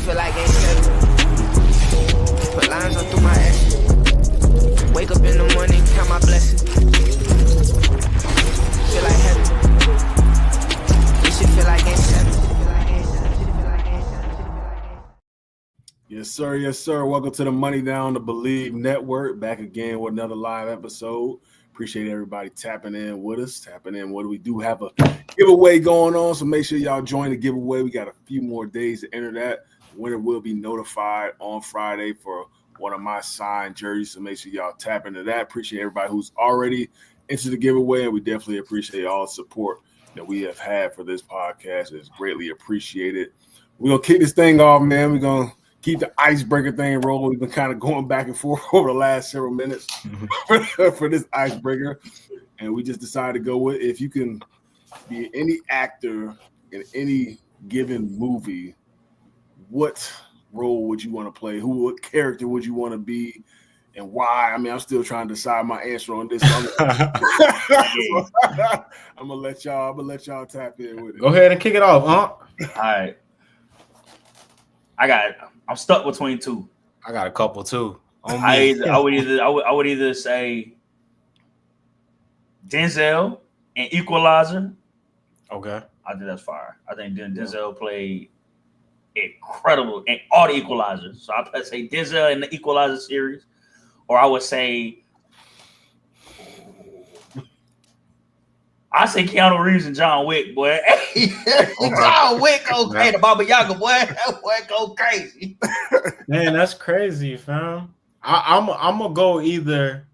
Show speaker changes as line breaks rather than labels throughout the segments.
feel like ain't seven. Put lines on through my ass. Wake up in the morning, count my blessings. Feel like heaven. This shit feel like ain't seven.
Yes, sir. Yes, sir. Welcome to the Money Down to Believe Network. Back again with another live episode. Appreciate everybody tapping in with us. We do have a giveaway going on, so make sure y'all join the giveaway. We got a few more days to enter that. The winner will be notified on Friday for one of my signed jerseys, so make sure y'all tap into that. Appreciate everybody who's already entered the giveaway, and we definitely appreciate all the support that we have had for this podcast. It's greatly appreciated. We're going to kick this thing off, man. We're going to keep the icebreaker thing rolling. We've been kind of going back and forth over the last several minutes for this icebreaker. And we just decided to go with, if you can be any actor in any given movie, what role would you want to play? What character would you want to be? And why? I mean, I'm still trying to decide my answer on this. I'm gonna let y'all tap in with it.
Go ahead and kick it off, huh?
All right. I'm stuck between two.
I got a couple too.
I would either say Denzel and Equalizer.
Okay.
I think that's fire. I think Denzel played incredible in all the Equalizers. So I'd say Denzel in the Equalizer series, or I would say Keanu Reeves and John Wick, boy. Hey, John Wick go crazy. The Baba Yaga, boy. That boy go crazy.
Man, that's crazy, fam. I'm gonna go either.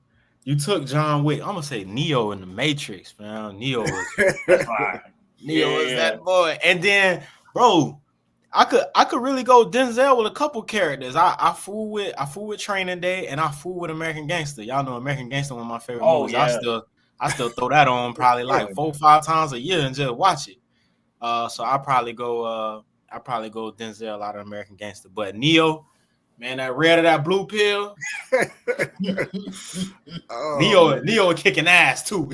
You took John Wick. I'm gonna say Neo in the Matrix, fam. Neo is that boy. And then, bro, I could really go Denzel with a couple characters. I fool with Training Day, and I fool with American Gangster. Y'all know American Gangster, one of my favorite movies. Yeah. I still throw that on probably like 4 or 5 times a year and just watch it. So I probably go Denzel out of American Gangster. But Neo, man, that red or that blue pill. Neo kicking ass too.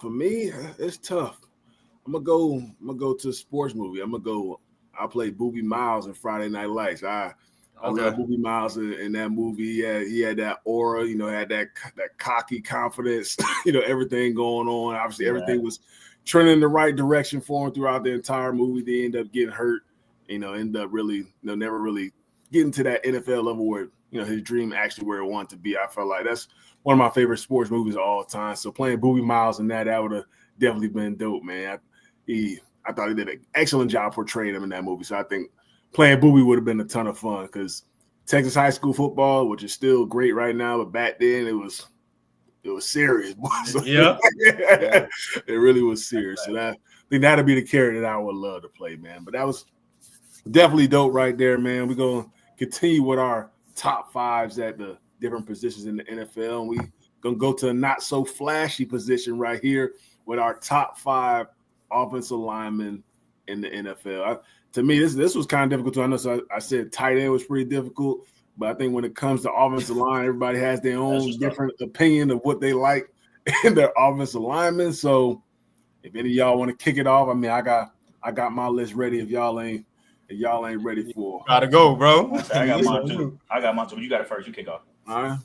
For me, it's tough. I'm gonna go to a sports movie. I play Boobie Miles in Friday Night Lights. I love Boobie Miles in that movie. He had that aura, had that cocky confidence, everything going on. Obviously, everything was trending in the right direction for him throughout the entire movie. They end up getting hurt, end up really, never really getting to that NFL level where, his dream actually where it wanted to be. I felt like that's one of my favorite sports movies of all time. So playing Boobie Miles in that would have definitely been dope, man. I thought he did an excellent job portraying him in that movie. So I think playing Boobie would have been a ton of fun because Texas high school football, which is still great right now, but back then it was serious. So, it really was serious. So I think that'd be the character that I would love to play, man. But that was definitely dope right there, man. We're gonna continue with our top fives at the different positions in the NFL, and we gonna go to a not so flashy position right here with our top 5 offensive linemen in the NFL. To me, this was kind of difficult too. I know I said tight end was pretty difficult, but I think when it comes to offensive line, everybody has their own different opinion of what they like in their offensive linemen. So if any of y'all want to kick it off, I mean, I got my list ready. If y'all ain't ready for,
gotta go, bro.
I got mine too. But you got it first. You kick off.
All right,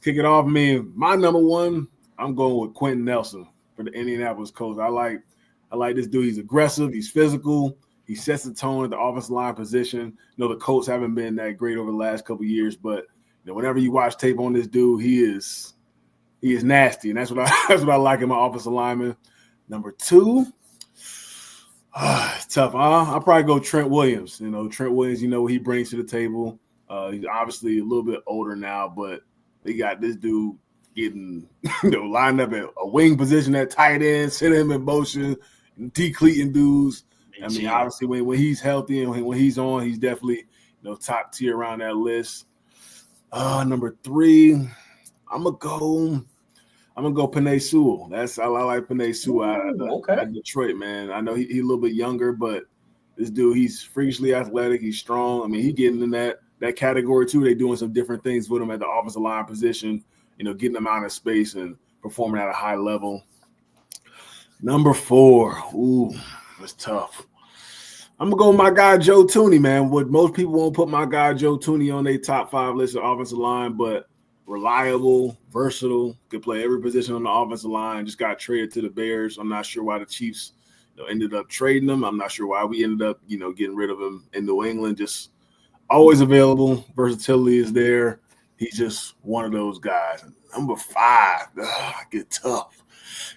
kick it off. My number one, I'm going with Quentin Nelson for the Indianapolis Colts. I like this dude. He's aggressive. He's physical. He sets the tone at the offensive line position. The Colts haven't been that great over the last couple of years, but whenever you watch tape on this dude, he is nasty, and that's what I like in my offensive lineman. Number 2, it's tough. I'll probably go Trent Williams. Trent Williams. What he brings to the table. He's obviously a little bit older now, but they got this dude getting lined up at a wing position at tight end, sending him in motion, decleating dudes. I mean, obviously, when he's healthy and when he's on, he's definitely top tier around that list. Number 3, I'm gonna go Penei Sewell. I like Penei Sewell out of Detroit, man. I know he's a little bit younger, but this dude, he's freakishly athletic. He's strong. I mean, he's getting in that category too. They're doing some different things with him at the offensive line position. Getting him out of space and performing at a high level. Number 4, it's tough. I'm gonna go with my guy Joe Tooney, man. What most people won't put my guy Joe Tooney on their top 5 list of offensive line, but reliable, versatile, could play every position on the offensive line. Just got traded to the Bears. I'm not sure why the Chiefs ended up trading him. I'm not sure why we ended up, getting rid of him in New England. Just always available. Versatility is there. He's just one of those guys. Number 5, get tough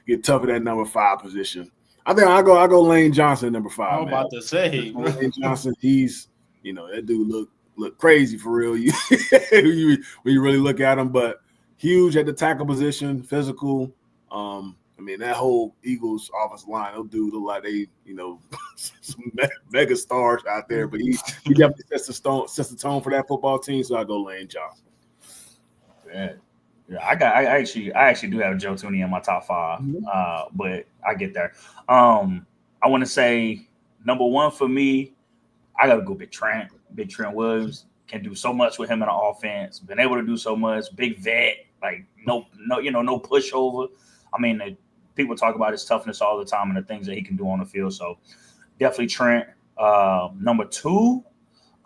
at that number 5 position. I think I go Lane Johnson, number 5.
I'm about to say
Lane Johnson. He's that dude look crazy for real. When you really look at him, but huge at the tackle position, physical. That whole Eagles offensive line, those dudes look like they, some mega stars out there. But he definitely sets the tone for that football team. So I go Lane Johnson.
Yeah, I actually do have Joe Tooney in my top 5, but I get there. I want to say number 1 for me, I gotta go Big Trent. Big Trent Williams can do so much with him in the offense. Been able to do so much. Big vet, like no pushover. People talk about his toughness all the time and the things that he can do on the field. So definitely Trent. Number 2.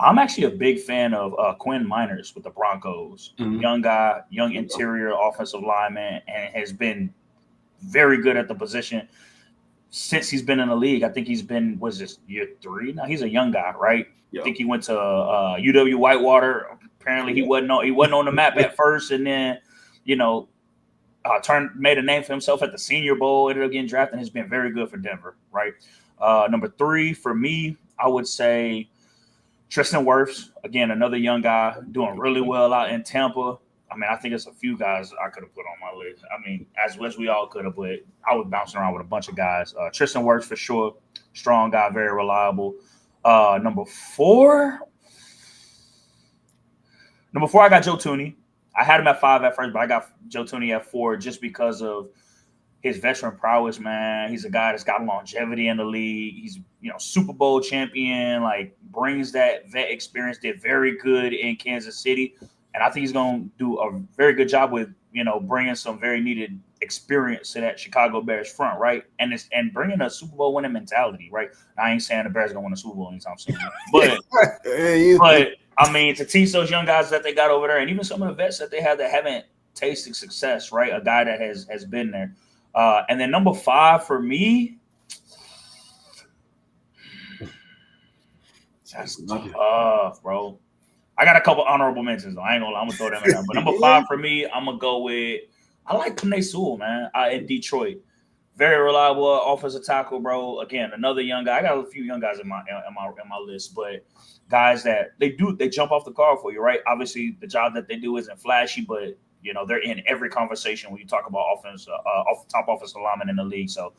I'm actually a big fan of Quinn Miners with the Broncos. Young guy, young interior offensive lineman, and has been very good at the position since he's been in the league. I think he's been, was this year 3? Now he's a young guy, right? Yep. I think he went to UW Whitewater. Apparently he wasn't on the map at first, and then made a name for himself at the Senior Bowl. Ended up getting drafted, and has been very good for Denver, right? Number 3 for me, I would say Tristan Wirfs, again, another young guy doing really well out in Tampa. I think it's a few guys I could have put on my list. As we all could have, but I was bouncing around with a bunch of guys. Tristan Wirfs for sure. Strong guy, very reliable. Number 4, I got Joe Tooney. I had him at 5 at first, but I got Joe Tooney at 4 just because of his veteran prowess, man. He's a guy that's got longevity in the league. He's, Super Bowl champion, like brings that vet experience, did very good in Kansas City. And I think he's going to do a very good job with, bringing some very needed experience to that Chicago Bears front, right? And bringing a Super Bowl winning mentality, right? I ain't saying the Bears are going to win a Super Bowl anytime soon, but to teach those young guys that they got over there, and even some of the vets that they have that haven't tasted success, right? A guy that has been there. And then number 5 for me, that's tough, bro. I got a couple honorable mentions, though. I ain't gonna lie, I'm gonna throw them in there. But number 5 for me, I'm gonna go with, I like Penei Sewell, man, in Detroit. Very reliable offensive tackle, bro. Again, another young guy. I got a few young guys in my list, but guys that they jump off the car for you, right? Obviously, the job that they do isn't flashy, but they're in every conversation when you talk about top offensive lineman in the league. So,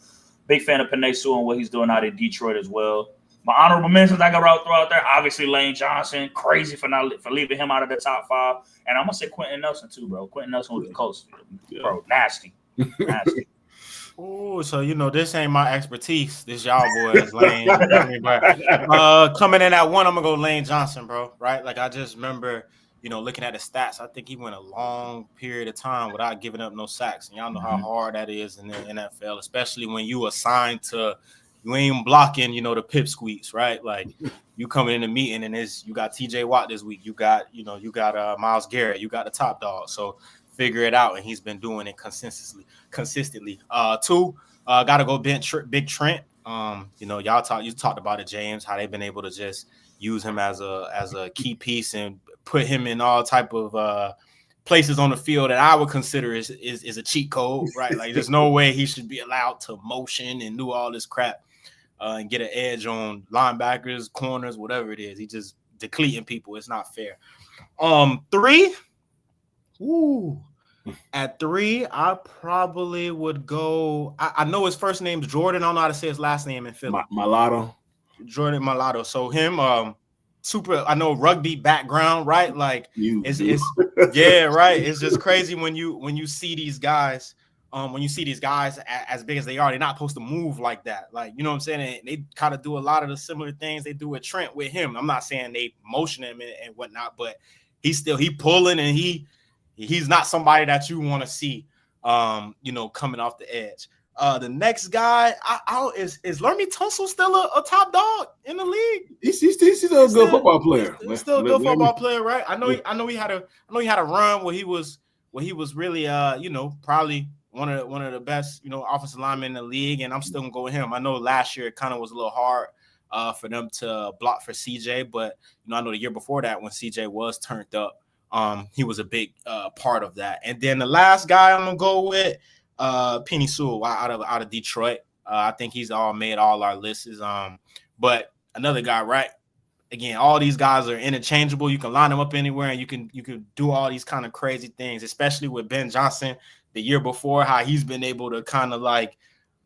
big fan of Penei Sewell and what he's doing out in Detroit as well. My honorable mentions I got throw out there. Obviously, Lane Johnson, crazy for leaving him out of the top 5. And I'm gonna say Quentin Nelson too, bro. Quentin Nelson with the Colts, bro, nasty.
Oh, so this ain't my expertise. This y'all boys, Lane. But coming in at 1, I'm gonna go Lane Johnson, bro. Right? Like I just remember, looking at the stats, I think he went a long period of time without giving up no sacks. And y'all know how hard that is in the NFL, especially when you assigned to. You ain't blocking, the pipsqueaks, right? Like you coming in the meeting and you got TJ Watt this week. You got Myles Garrett. You got the top dog. So figure it out. And he's been doing it consistently. 2, gotta go Big Trent. You talked about it, James, how they've been able to just use him as a key piece and put him in all type of places on the field that I would consider is a cheat code, right? Like there's no way he should be allowed to motion and do all this crap and get an edge on linebackers, corners, whatever it is. He just depleting people. It's not fair. 3. At 3, I probably would go. I know his first name's Jordan. I don't know how to say his last name in Philly.
Mulatto.
Jordan Mulatto. So him, super. I know rugby background, right? Like it's yeah, right. It's just crazy when you see these guys. When you see these guys as big as they are, they're not supposed to move like that. Like, you know what I'm saying? And they kind of do a lot of the similar things they do with Trent with him. I'm not saying they motion him and whatnot, but he pulling and he's not somebody that you want to see, coming off the edge. The next guy, is Lermy Tunsil still a top dog in the league?
He's still a good football player.
He's still a good football player, right? I know he had a run where he was really probably one of the best offensive linemen in the league, and I'm still gonna go with him. I know last year it kind of was a little hard for them to block for CJ, but I know the year before that when CJ was turned up, he was a big part of that. And then the last guy I'm gonna go with. Penny Sewell out of Detroit. I think he's made all our lists. But another guy, right? Again, all these guys are interchangeable. You can line them up anywhere, and you can do all these kind of crazy things, especially with Ben Johnson the year before, how he's been able to kind of like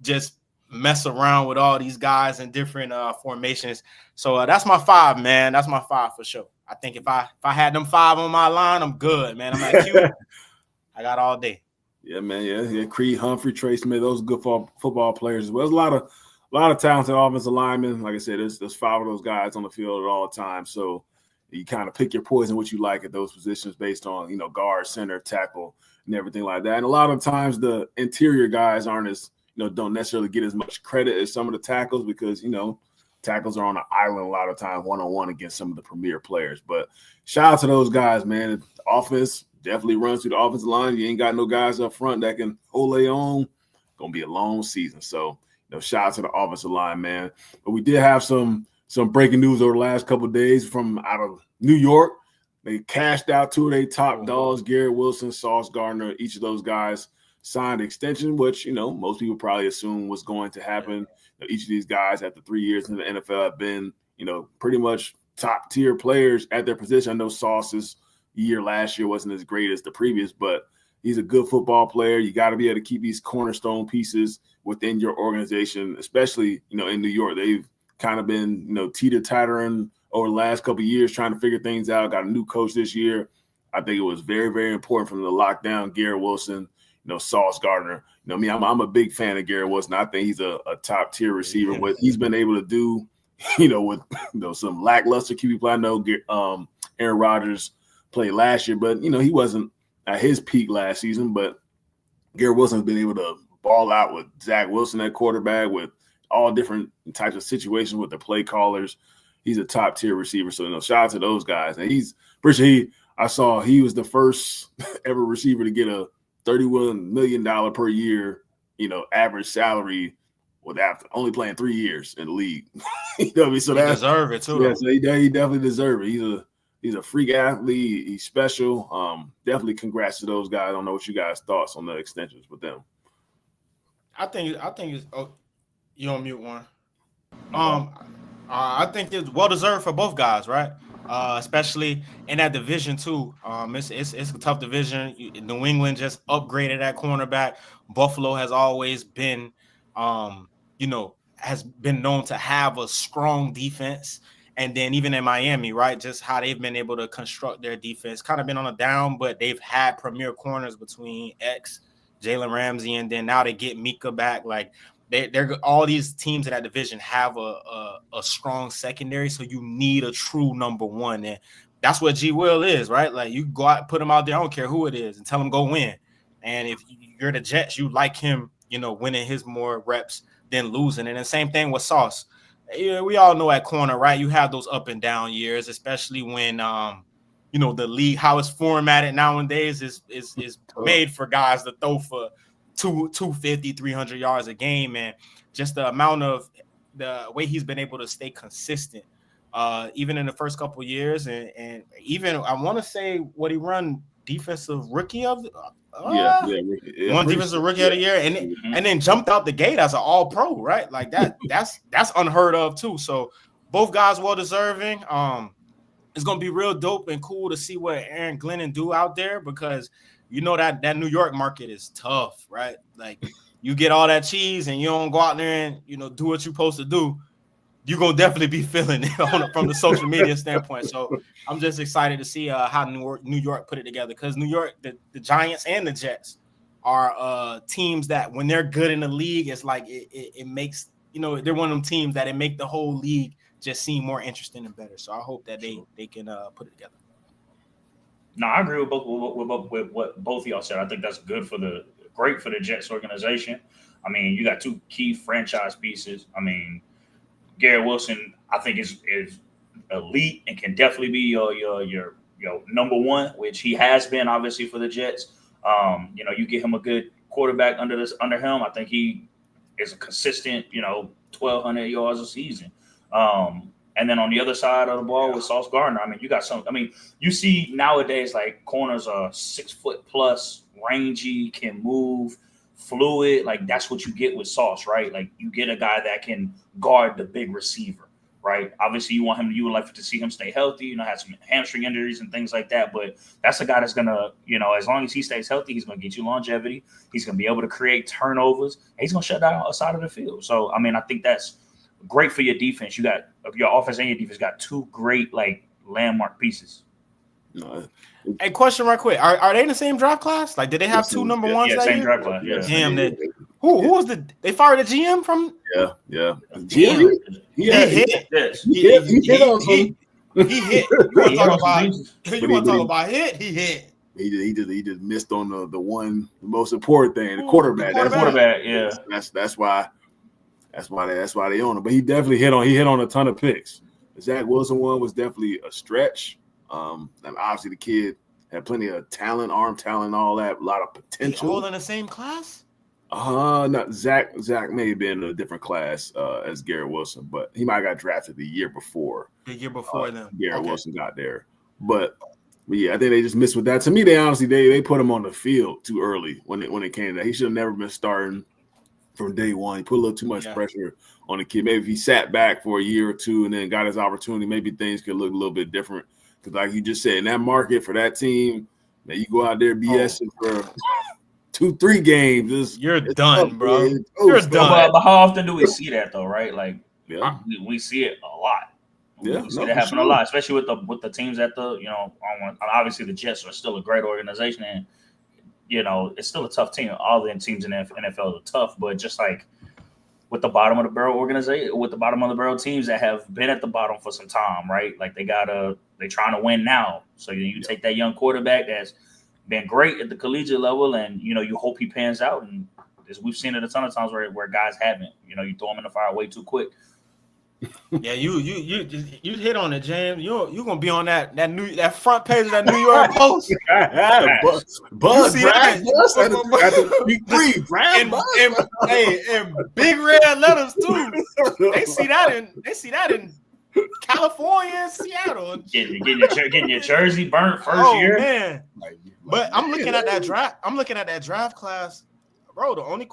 just mess around with all these guys in different formations. So that's my 5, man. That's my 5 for sure. I think if I had them 5 on my line, I'm good, man. I'm at Q. I got all day.
Yeah, man. Yeah. Creed Humphrey, Trey Smith, those good football players as well. There's a lot of talented offensive linemen. Like I said, there's 5 of those guys on the field at all times. So you kind of pick your poison, what you like at those positions based on, guard, center, tackle, and everything like that. And a lot of times the interior guys aren't as, don't necessarily get as much credit as some of the tackles because, tackles are on an island a lot of times one-on-one against some of the premier players. But shout out to those guys, man. The offense definitely runs through the offensive line. You ain't got no guys up front that can hold their own. Gonna be a long season. So, shout out to the offensive line, man. But we did have some breaking news over the last couple of days from out of New York. They cashed out 2 of their top dogs, Garrett Wilson, Sauce Gardner. Each of those guys signed extension, which most people probably assume was going to happen. Each of these guys after 3 years in the NFL have been pretty much top tier players at their position. I know Sauce's year last year wasn't as great as the previous, but he's a good football player. You got to be able to keep these cornerstone pieces within your organization, especially, in New York. They've kind of been, teeter-tottering over the last couple of years, trying to figure things out. Got a new coach this year. I think it was very, very important for them to lock down Garrett Wilson, Sauce Gardner. I'm a big fan of Garrett Wilson. I think he's a top-tier receiver. What he's been able to do, with some lackluster QB play. I know Aaron Rodgers played last year, but he wasn't at his peak last season. But Garrett Wilson's been able to ball out with Zach Wilson at quarterback, with all different types of situations with the play callers. He's a top tier receiver. So shout out to those guys. And I saw he was the first ever receiver to get a $31 million per year, average salary without only playing 3 years in the league. So
he deserve it too.
Yeah, so he definitely deserves it. He's a freak athlete. He's special. Definitely congrats to those guys. I don't know what you guys' thoughts on the extensions with them.
I think it's you on mute one. I think it's well deserved for both guys, right? Especially in that division too. It's a tough division. New England just upgraded at cornerback. Buffalo has always been, has been known to have a strong defense. And then even in Miami, right, just how they've been able to construct their defense, kind of been on a down, but they've had premier corners between Jalen Ramsey, and then now they get Mika back. Like they're all these teams in that division have a strong secondary, so you need a true number one, and that's what G Will is, right? Like you go out, put him out there, I don't care who it is, and tell him go win. And if you're the Jets, you like him, winning his more reps than losing. And the same thing with Sauce. Yeah, we all know at corner, right? You have those up and down years, especially when the league, how it's formatted nowadays is made for guys to throw for 250, 300 yards a game, and just the amount of the way he's been able to stay consistent, even in the first couple of years, and even I want to say what he run defensive rookie of one defensive rookie of the year, and then jumped out the gate as an all pro, right? Like that's unheard of too. So both guys well deserving. It's gonna be real dope and cool to see what Aaron Glennon do out there, because that New York market is tough, right? Like you get all that cheese and you don't go out there and do what you're supposed to do, you're gonna definitely be feeling it from the social media standpoint. So I'm just excited to see how New York put it together, because New York, the Giants and the Jets are teams that when they're good in the league, it's like it makes they're one of them teams that it make the whole league just seem more interesting and better. So I hope that they can put it together.
No, I agree with what both of y'all said. I think that's great for the Jets organization. I mean, you got two key franchise pieces. I mean, Garrett Wilson, I think is elite and can definitely be your number one, which he has been obviously for the Jets. You get him a good quarterback under him. I think he is a consistent, 1,200 yards a season. And then on the other side of the ball with Sauce Gardner, I mean, you got some. I mean, you see nowadays like corners are 6 foot plus, rangy, can move, fluid. Like that's what you get with Sauce, right? Like you get a guy that can guard the big receiver, right? Obviously, you would like to see him stay healthy. Have some hamstring injuries and things like that. But that's a guy that's gonna, as long as he stays healthy, he's gonna get you longevity. He's gonna be able to create turnovers. And he's gonna shut down a side of the field. So I mean, I think that's great for your defense. You got your offense and your defense got two great like landmark pieces.
Hey, question right quick: Are they in the same draft class? Like, did they have two number ones?
Yeah,
that
same
year?
draft class. Yeah.
Damn. Who was they fired the GM from?
Yeah.
GM. He hit.
He hit on some.
He hit. You want to talk about hit? He hit.
He just missed on the most important thing, the quarterback.
Yeah.
That's why they own him. But he definitely hit on a ton of picks. The Zach Wilson one was definitely a stretch. And obviously the kid had plenty of talent, arm talent, all that, a lot of potential.
All in the same class?
Not Zach may have been in a different class as Garrett Wilson, but he might have got drafted the year before.
Then
Garrett Wilson got there. But yeah, I think they just missed with that. To me, they put him on the field too early when it came to that. He should have never been starting from day one. He put a little too much pressure on the kid. Maybe if he sat back for a year or two and then got his opportunity, maybe things could look a little bit different. Because like you just said, in that market for that team, man, you go out there BSing for 2-3 games.
You're done,
tough,
bro.
You're
done.
But how often do we see that though, right? Like we see it a lot. We see that happen a lot, especially with the teams at the, obviously the Jets are still a great organization and it's still a tough team. All the teams in the NFL are tough, but just like with the bottom of the barrel organization, with the bottom of the barrel teams that have been at the bottom for some time, right? Like they're trying to win now. So you take that young quarterback that's been great at the collegiate level, and you hope he pans out. And as we've seen it a ton of times where guys haven't. You throw them in the fire way too quick.
Yeah, you hit on it, James. You're gonna be on that front page of that New York Post.
Buzz,
and big red letters too. They see that in California and Seattle.
Getting your jersey burnt first year.
Man. But I'm looking at that draft. I'm looking at that draft class, bro. The only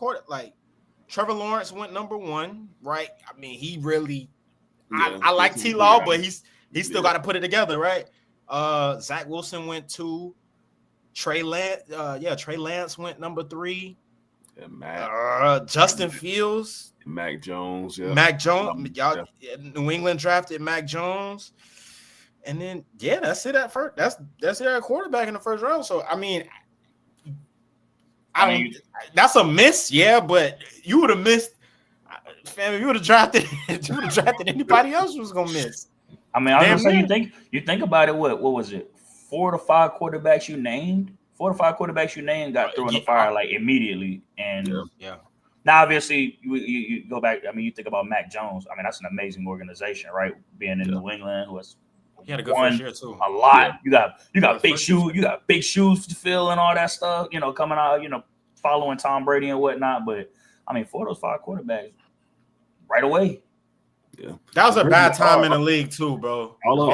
Trevor Lawrence went number 1, right? I mean, he really. I like T-Law, but he's still got to put it together, right? Zach Wilson went 2. Trey Lance went number 3. Justin Fields,
Mac Jones,
y'all. New England drafted Mac Jones, and then that's it at first. That's it at quarterback in the first round. So I mean, that's a miss, but you would have missed. Fam, if you would have drafted anybody else, was gonna miss.
I mean, I was gonna say you think about it. What was it? 4 to 5 quarterbacks you named. 4 to 5 quarterbacks you named got thrown in the fire like immediately. And now, obviously, you go back. I mean, you think about Mac Jones. I mean, that's an amazing organization, right? Being in New England, who has
won year too.
A lot. Yeah. You got big shoes. You got big shoes to fill and all that stuff. Coming out. Following Tom Brady and whatnot. But I mean, 4 of those 5 quarterbacks right away.
Yeah, that was a bad time in the league too, bro.
All of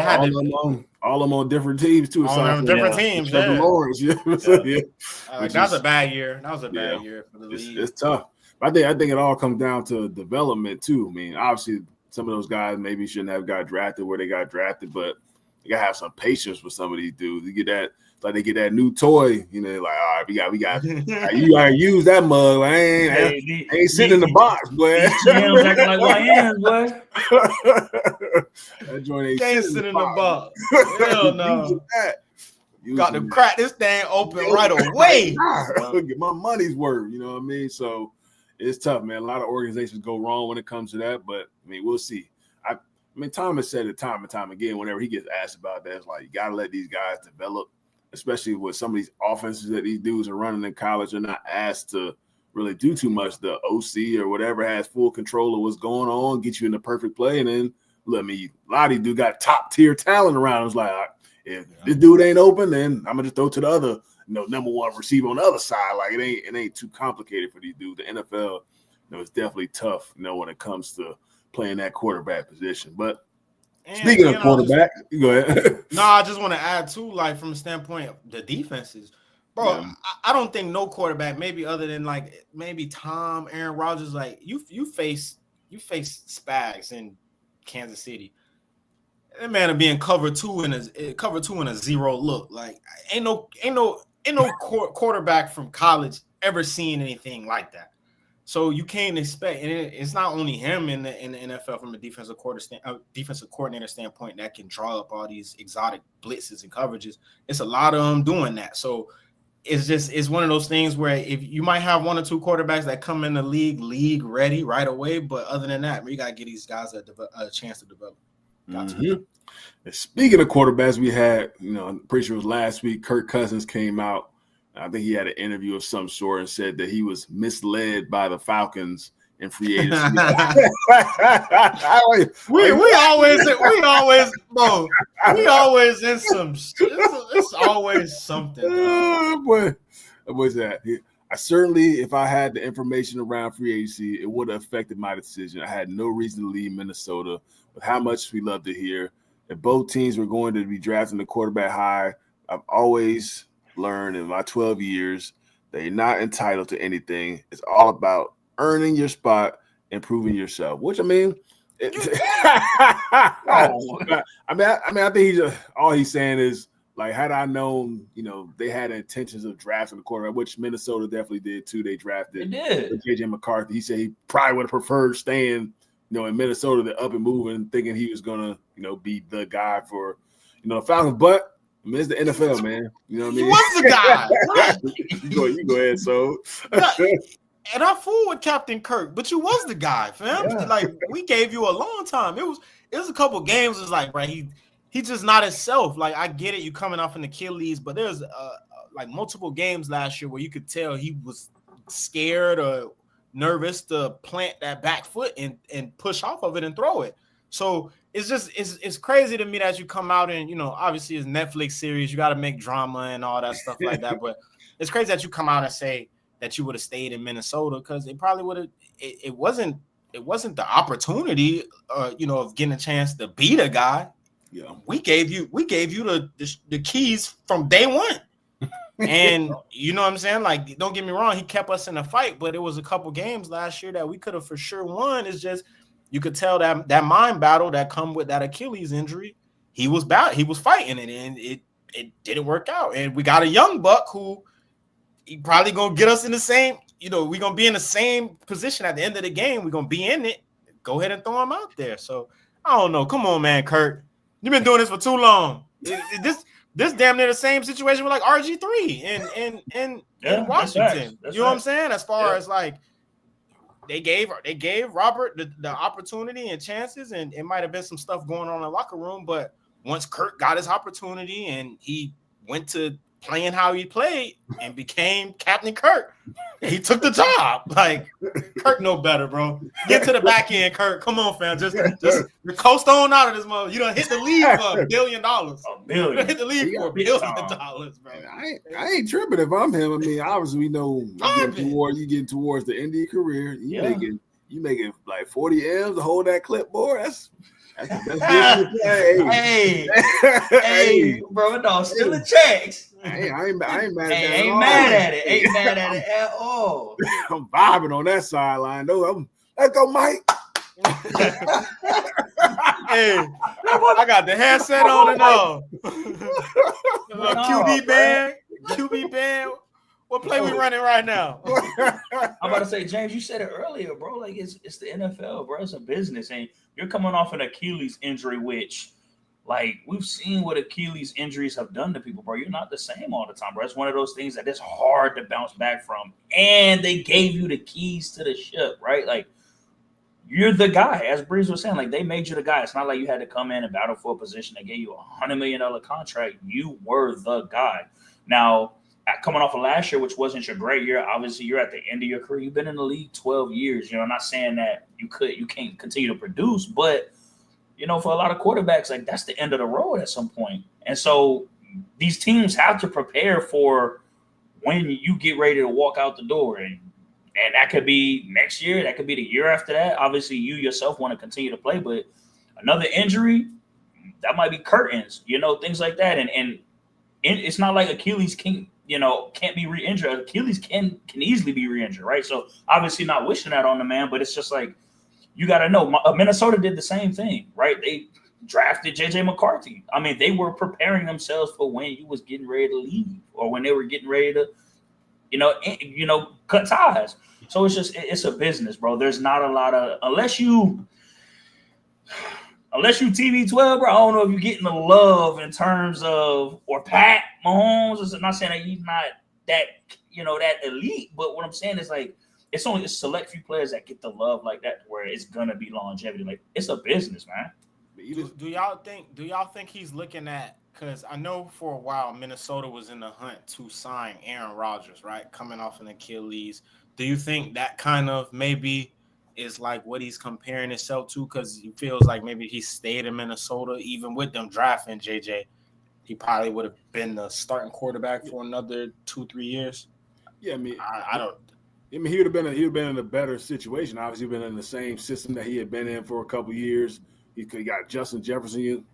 them on different teams too.
All on different teams.
Lawrence,
that was a bad year. That was a bad year for the league.
It's tough. I think it all comes down to development too. I mean, obviously, some of those guys maybe shouldn't have got drafted where they got drafted, but you gotta have some patience with some of these dudes. You get that. Like they get that new toy, like, all right, we got you gotta use that mug. Like, I ain't sitting in the box, boy.
Acting like YNs, boy.
That joint ain't
sitting in the box. Hell no. Got to crack this thing open right away.
Get my money's worth, you know what I mean? So it's tough, man. A lot of organizations go wrong when it comes to that, but I mean, we'll see. I mean, Thomas said it time and time again whenever he gets asked about that. It's like you gotta let these guys develop. Especially with some of these offenses that these dudes are running in college, they're not asked to really do too much. The OC or whatever has full control of what's going on, get you in the perfect play, and then a lot of these dudes got top tier talent around. It's like, if this dude ain't open, then I'm gonna just throw to the other, number one receiver on the other side. Like it ain't too complicated for these dudes. The NFL, it's definitely tough, when it comes to playing that quarterback position. But speaking of quarterback, you go ahead.
No, I just want to add too, like from the standpoint of the defenses, bro. Yeah. I don't think no quarterback, maybe other than like maybe Tom, Aaron Rodgers, like you face Spags in Kansas City. That man will be in cover two in a zero look. Like ain't no quarterback from college ever seen anything like that. So you can't expect, and it's not only him in the NFL from a defensive coordinator standpoint that can draw up all these exotic blitzes and coverages. It's a lot of them doing that. So it's one of those things where if you might have one or two quarterbacks that come in the league ready right away, but other than that, we gotta give these guys a chance to develop.
Mm-hmm. Speaking of quarterbacks, we had, I'm pretty sure it was last week, Kirk Cousins came out. I think he had an interview of some sort and said that he was misled by the Falcons in free agency. we always in some. It's always something. What's that? I certainly, if I had the information around free agency, it would have affected my decision. I had no reason to leave Minnesota. With how much we love to hear that both teams were going to be drafting the quarterback high, I've always learned in my 12 years that you're not entitled to anything. It's all about earning your spot and proving yourself. Which I think all he's saying is like, had I known, they had intentions of drafting the quarterback, which Minnesota definitely did too. They drafted JJ McCarthy. He said he probably would have preferred staying, in Minnesota than up and moving, thinking he was gonna, be the guy for, the Falcons. But it's the NFL, man. You know what I mean?
He was the guy. Right?
you go ahead, so.
And I fool with Captain Kirk, but you was the guy, fam. Yeah. Like we gave you a long time. It was a couple games. It's like, right, he's just not himself. Like I get it, you coming off an Achilles, but there's like multiple games last year where you could tell he was scared or nervous to plant that back foot and push off of it and throw it. So it's crazy to me that you come out and, obviously it's Netflix series, you got to make drama and all that stuff like that. But it's crazy that you come out and say that you would have stayed in Minnesota because it probably would have. It wasn't the opportunity, of getting a chance to beat a guy. Yeah, we gave you the keys from day one. And you know what I'm saying? Like, don't get me wrong, he kept us in the fight, but it was a couple games last year that we could have for sure won. It's just you could tell that mind battle that come with that Achilles injury, he was fighting it, and it didn't work out. And we got a young buck who he probably gonna get us in the same, we're gonna be in the same position at the end of the game. We're gonna be in it. Go ahead and throw him out there. So I don't know. Come on, man, Kurt. You've been doing this for too long. This damn near the same situation with like RG3 in Washington. You know what I'm saying? As far as like they gave Robert the opportunity and chances, and it might have been some stuff going on in the locker room. But once Kirk got his opportunity and he went to playing how he played and became Captain Kirk, he took the job. Like Kirk know better, bro. Get to the back end, Kirk. Come on, fam. Just coast on out of this mother. You done hit the league for $1 billion. $1 billion. You done hit the league for $1 billion, bro.
I ain't tripping if I'm him. I mean, obviously we know you getting towards the end of your career. You making like 40 M's to hold that clipboard. That's the best.
Hey, bro, no, still the checks.
I ain't mad at that.
Ain't mad at it at all.
I'm vibing on that sideline. No, let's go, Mike.
Hey, I got the headset on and all. QB band. What play we running right now?
I'm about to say, James, you said it earlier, bro. Like it's the NFL, bro. It's a business, and you're coming off an Achilles injury, which, like, we've seen what Achilles injuries have done to people, bro. You're not the same all the time, bro. It's one of those things that it's hard to bounce back from. And they gave you the keys to the ship, right? Like, you're the guy, as Breeze was saying. Like, they made you the guy. It's not like you had to come in and battle for a position. They gave you $100 million contract. You were the guy. Now, coming off of last year, which wasn't your great year. Obviously, you're at the end of your career. You've been in the league 12 years. I'm not saying that you can't continue to produce, but for a lot of quarterbacks, like that's the end of the road at some point. And so these teams have to prepare for when you get ready to walk out the door, and that could be next year, that could be the year after that. Obviously, you yourself want to continue to play, but another injury, that might be curtains, things like that. And it's not like Achilles can't be re-injured. Achilles can easily be re-injured, right? So obviously not wishing that on the man, but it's just like you got to know. Minnesota did the same thing, right? They drafted J.J. McCarthy. I mean, they were preparing themselves for when you was getting ready to leave or when they were getting ready to, cut ties. So it's a business, bro. There's not a lot of unless you TV 12, bro. I don't know if you're getting the love in terms of or Pat Mahomes. I'm not saying that he's not that that elite, but what I'm saying is like it's only a select few players that get the love like that where it's gonna be longevity. Like it's a business, man.
Do y'all think he's looking at? Because I know for a while Minnesota was in the hunt to sign Aaron Rodgers, right? Coming off an Achilles. Do you think that kind of maybe is like what he's comparing himself to? Because he feels like maybe he stayed in Minnesota, even with them drafting JJ, he probably would have been the starting quarterback for another 2-3 years.
Yeah, I mean,
I don't.
I mean, he would have been in a better situation. Obviously, been in the same system that he had been in for a couple of years. He got Justin Jefferson.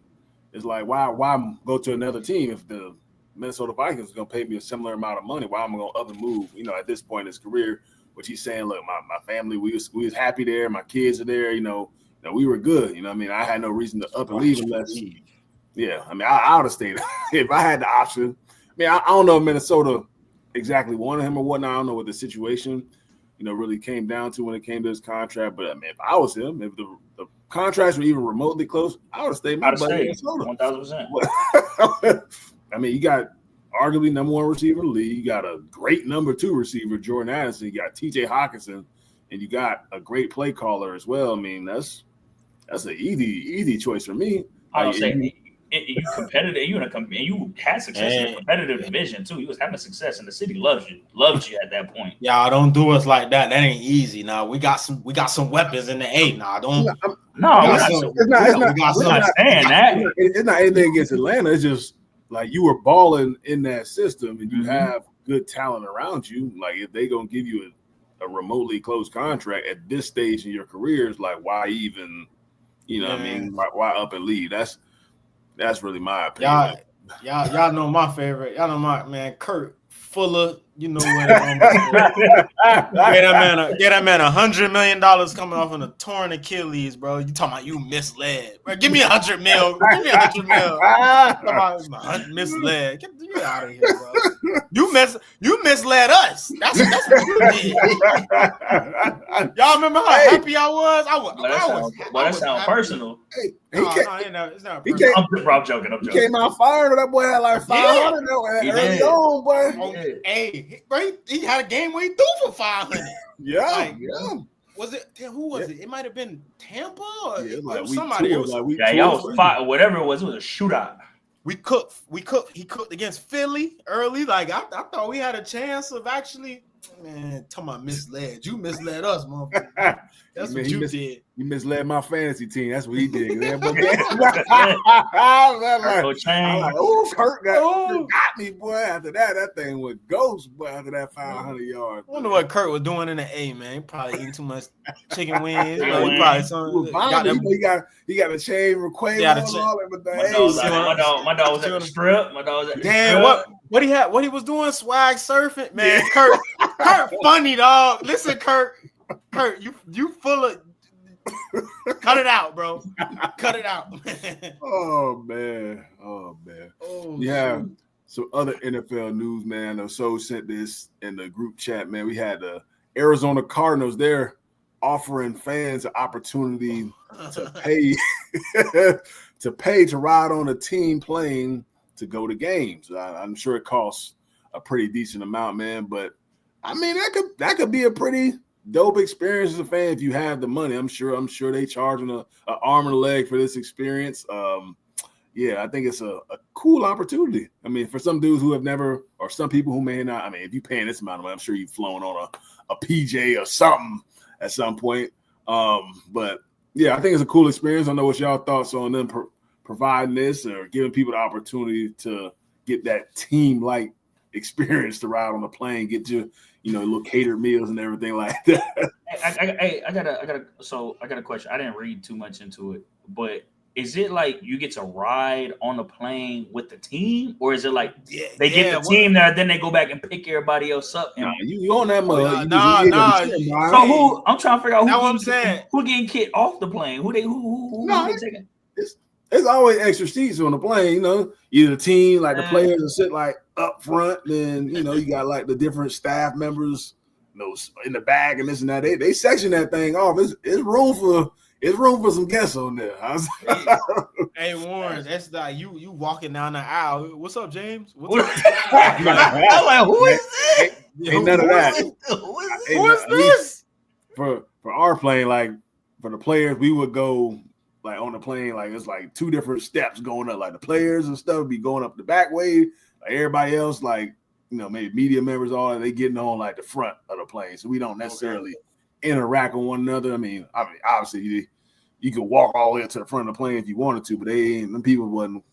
It's like why go to another team if the Minnesota Vikings are going to pay me a similar amount of money? Why am I going to up and move? At this point in his career, which he's saying, look, my family, we was happy there. My kids are there. We were good. I mean, I had no reason to up and leave unless. Yeah, I mean, I would have stayed if I had the option. I mean, I don't know if Minnesota exactly wanted him or whatnot. I don't know what the situation, really came down to when it came to his contract. But I mean, if I was him, if the contracts were even remotely close, I would have stayed.
I'd have stayed 1,000%.
I mean, you got arguably number one receiver in the league. You got a great number two receiver, Jordan Addison. You got T.J. Hawkinson, and you got a great play caller as well. I mean, that's an easy choice for me.
I would say you competitive. You had success in a competitive division too. You was having success, and the city loved you at that point.
Y'all don't do us like that. That ain't easy. Now we got some weapons in the A. Nah, don't.
No, it's not anything against Atlanta. It's just like you were balling in that system, and you have good talent around you. Like if they gonna give you a remotely close contract at this stage in your career, it's like why even? What I mean? Why up and leave? That's really my opinion.
Y'all know my favorite. Y'all know my man, Kurt Fuller. You know what? Get that man $100 million coming off on a torn Achilles, bro. You talking about you misled, bro? Give me $100 million. Give me $100 million. Misled. Get out of here, bro. You misled us. That's what you did. Y'all remember how happy I was?
That sounds personal.
It's not personal.
I'm joking.
He came out firing. That boy had like 500 early on, boy.
Hey, bro, he had a game where he threw for 500.
Yeah.
Was it? Who was it? It might have been Tampa or
somebody else.
Y'all was five, whatever it was a shootout.
He cooked against Philly early. Like I thought we had a chance of actually. Man, talking about misled. You misled us, motherfucker. That's what you did.
You misled my fantasy team. That's what he did. Kurt got me, boy. After that thing was ghost, boy. After that 500 yards.
I wonder what Kurt was doing in the A, man. He probably eating too much chicken wings. He probably
he got a chain request.
My dog was at the strip.
Damn, what he had? What he was doing? Swag surfing, man. Kurt funny, dog. Listen, Kurt, you full of. Cut it out, bro. Cut it out.
Oh man. Yeah. Some other NFL news, man. So sent this in the group chat, man. We had the Arizona Cardinals. They're offering fans an opportunity to pay to ride on a team plane to go to games. I'm sure it costs a pretty decent amount, man. But I mean, that could be a pretty dope experience as a fan if you have the money. I'm sure they charging an arm and a leg for this experience. yeah, I think it's a cool opportunity. I mean, for some dudes who have never, or some people who may not. I mean, if you're paying this amount of money, I'm sure you've flown on a PJ or something at some point. But yeah, I think it's a cool experience. I know what y'all thoughts on them providing this or giving people the opportunity to get that team-like experience to ride on the plane, get your, little catered meals and everything like that.
I got a question. I didn't read too much into it, but is it like you get to ride on the plane with the team, or is it like they get the team there, then they go back and pick everybody else up? And
you on that mother?
So who? I'm trying to figure out who getting kicked off the plane? Who they taking?
It's always extra seats on the plane. Either the team, like the players, will sit like up front. Then you got like the different staff members, in the back and this and that. They section that thing off. It's room for some guests on there.
Hey Warren, that's like you walking down the aisle. What's up, James? What's up?
I'm like, who is this?
Ain't none of that.
Who is this?
For our plane, like for the players, we would go like on the plane, like it's like two different steps going up. Like the players and stuff be going up the back way. Like everybody else, like maybe media members, all that, they getting on like the front of the plane. So we don't necessarily interact with one another. I mean, obviously you could walk all the way to the front of the plane if you wanted to, but them people wasn't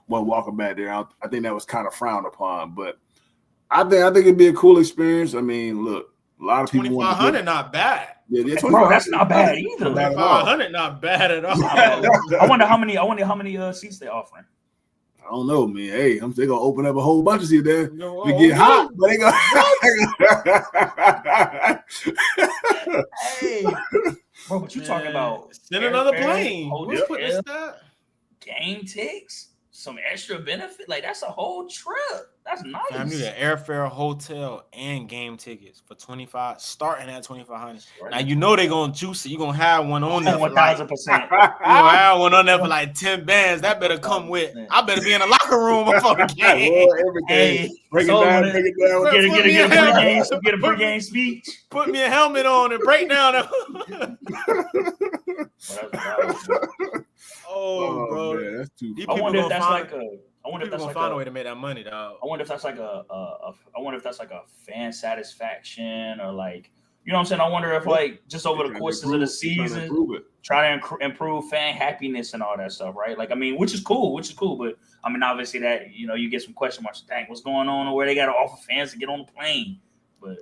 walking back there. I think that was kind of frowned upon. But I think it'd be a cool experience. I mean, look, a lot of people
2,500 not bad.
Yeah,
bro, that's not bad either.
2,500 not bad at all.
I wonder how many seats they're offering.
I don't know, man. Hey, they're gonna open up a whole bunch of seats there. We get hot, but they
gonna. Hey, bro, what you talking about?
Send another plane. Who's putting this stuff?
Game ticks, some extra benefit. Like that's a whole trip. That's nice.
I need an airfare, hotel, and game tickets for $25, starting at $2,500. Right. Now they're gonna juice it. You're gonna have one on there.
1,000%.
You're gonna have one on there for like 10 bands. That better come with. I better be in the locker room before the game.
Everything. Break it down.
Get a pregame speech.
Put me a helmet on and break down. Bro,
man, that's too.
I wonder if that's like a. I wonder if that's
like find a way to make that money, dog.
I wonder if that's like a fan satisfaction or like, you know what I'm saying? I wonder if like just over the courses of the season, try to improve fan happiness and all that stuff, right? Like, I mean, which is cool. But I mean, obviously that you get some question marks. Dang, what's going on, or where they got to offer fans to get on the plane? But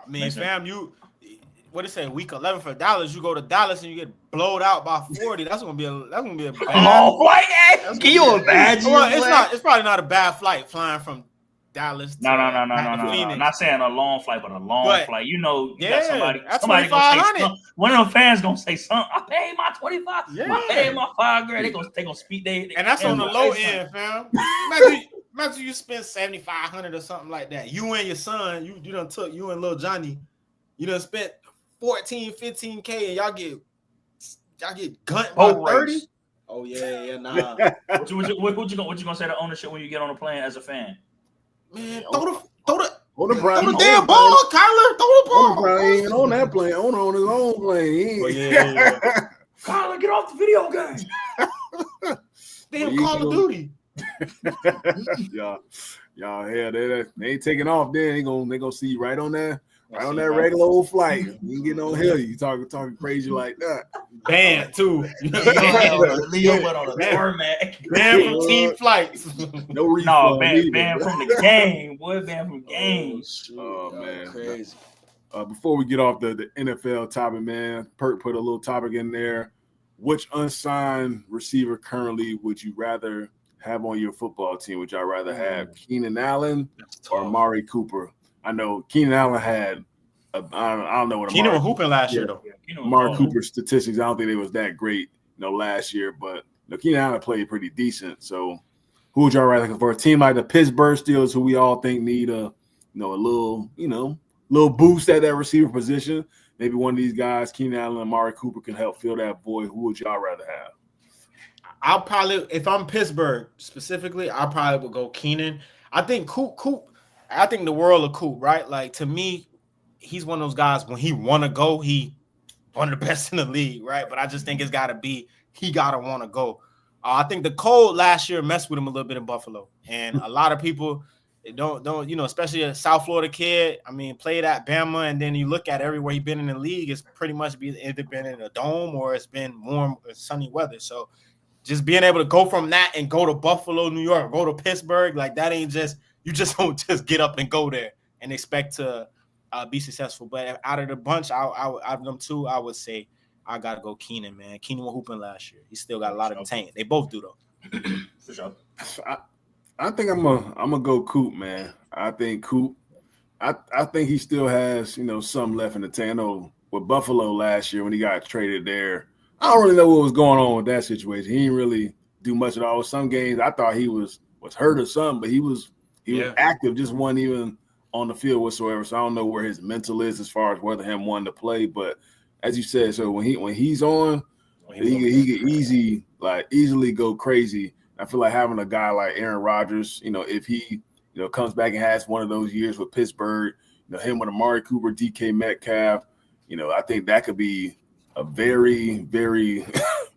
I mean, fam, what it say? Week 11 for Dallas. You go to Dallas and you get blowed out by 40. That's gonna be a bad
long flight. Can you imagine?
Well, it's probably not a bad flight flying from Dallas.
No. I'm not saying a long flight, but a long flight. You got somebody gonna say one of them fans gonna say something. I paid my 25. Yeah. I paid my $5,000. They gonna speak.
And that's on the low end, fam. Imagine you spend $7,500 or something like that. You and your son, you done took you and little Johnny. You done spent 14, 15K, and y'all get gunned by 30. Oh yeah, nah.
What you gonna say to ownership when you get on a plane as a fan?
Man, throw the
damn
ball, Kyler. Throw the ball.
Owner ain't even on that plane. Owner on his own plane.
Yeah.
Kyler, get off the video game.
Damn Call of Duty.
Y'all, they ain't taking off there. They gonna see you right on there. Right on that regular old flight. You get on here, you talking crazy like that.
Banned too.
Leo went on a tarmac.
Banned from team flights.
No refund.
Banned from the game. Boy, banned from games.
Oh man,
crazy.
Before we get off the NFL topic, man, Perk put a little topic in there. Which unsigned receiver currently would you rather have on your football team? Would y'all rather have Keenan Allen or Amari Cooper? I know Keenan Allen had I don't know what
Keenan was hooping last year though.
Amari Cooper's statistics, I don't think they was that great, last year, but Keenan Allen played pretty decent. So who would y'all rather for a team like the Pittsburgh Steelers, who we all think need a little boost at that receiver position? Maybe one of these guys, Keenan Allen and Amari Cooper, can help fill that void. Who would y'all rather have?
I'll probably, if I'm Pittsburgh specifically, I probably would go Keenan. I think Coop. I think the world of Coop, right? Like, to me, he's one of those guys, when he want to go, he one of the best in the league, right? But I just think it's got to be, he got to want to go. I think the cold last year messed with him a little bit in Buffalo, and a lot of people don't especially a South Florida kid. I mean, played at Bama, and then you look at everywhere he's been in the league, it's pretty much either been in a dome or it's been warm, sunny weather. So just being able to go from that and go to Buffalo, New York, go to Pittsburgh, like that ain't just you just don't just get up and go there and expect to be successful. But out of the bunch, out of them two, I would say I gotta go Keenan, man. Keenan was hooping last year. He still got a lot of tank. They both do though.
For sure.
I think I'm gonna go Coop, man. I think Coop. I think he still has some left in the tank. I know with Buffalo last year when he got traded there, I don't really know what was going on with that situation. He didn't really do much at all. Some games I thought he was hurt or something, but he was active, just wasn't even on the field whatsoever. So I don't know where his mental is as far as whether him wanting to play. But as you said, so when he's on, he can easily go crazy. I feel like having a guy like Aaron Rodgers, if he comes back and has one of those years with Pittsburgh, him with Amari Cooper, DK Metcalf, I think that could be a very, very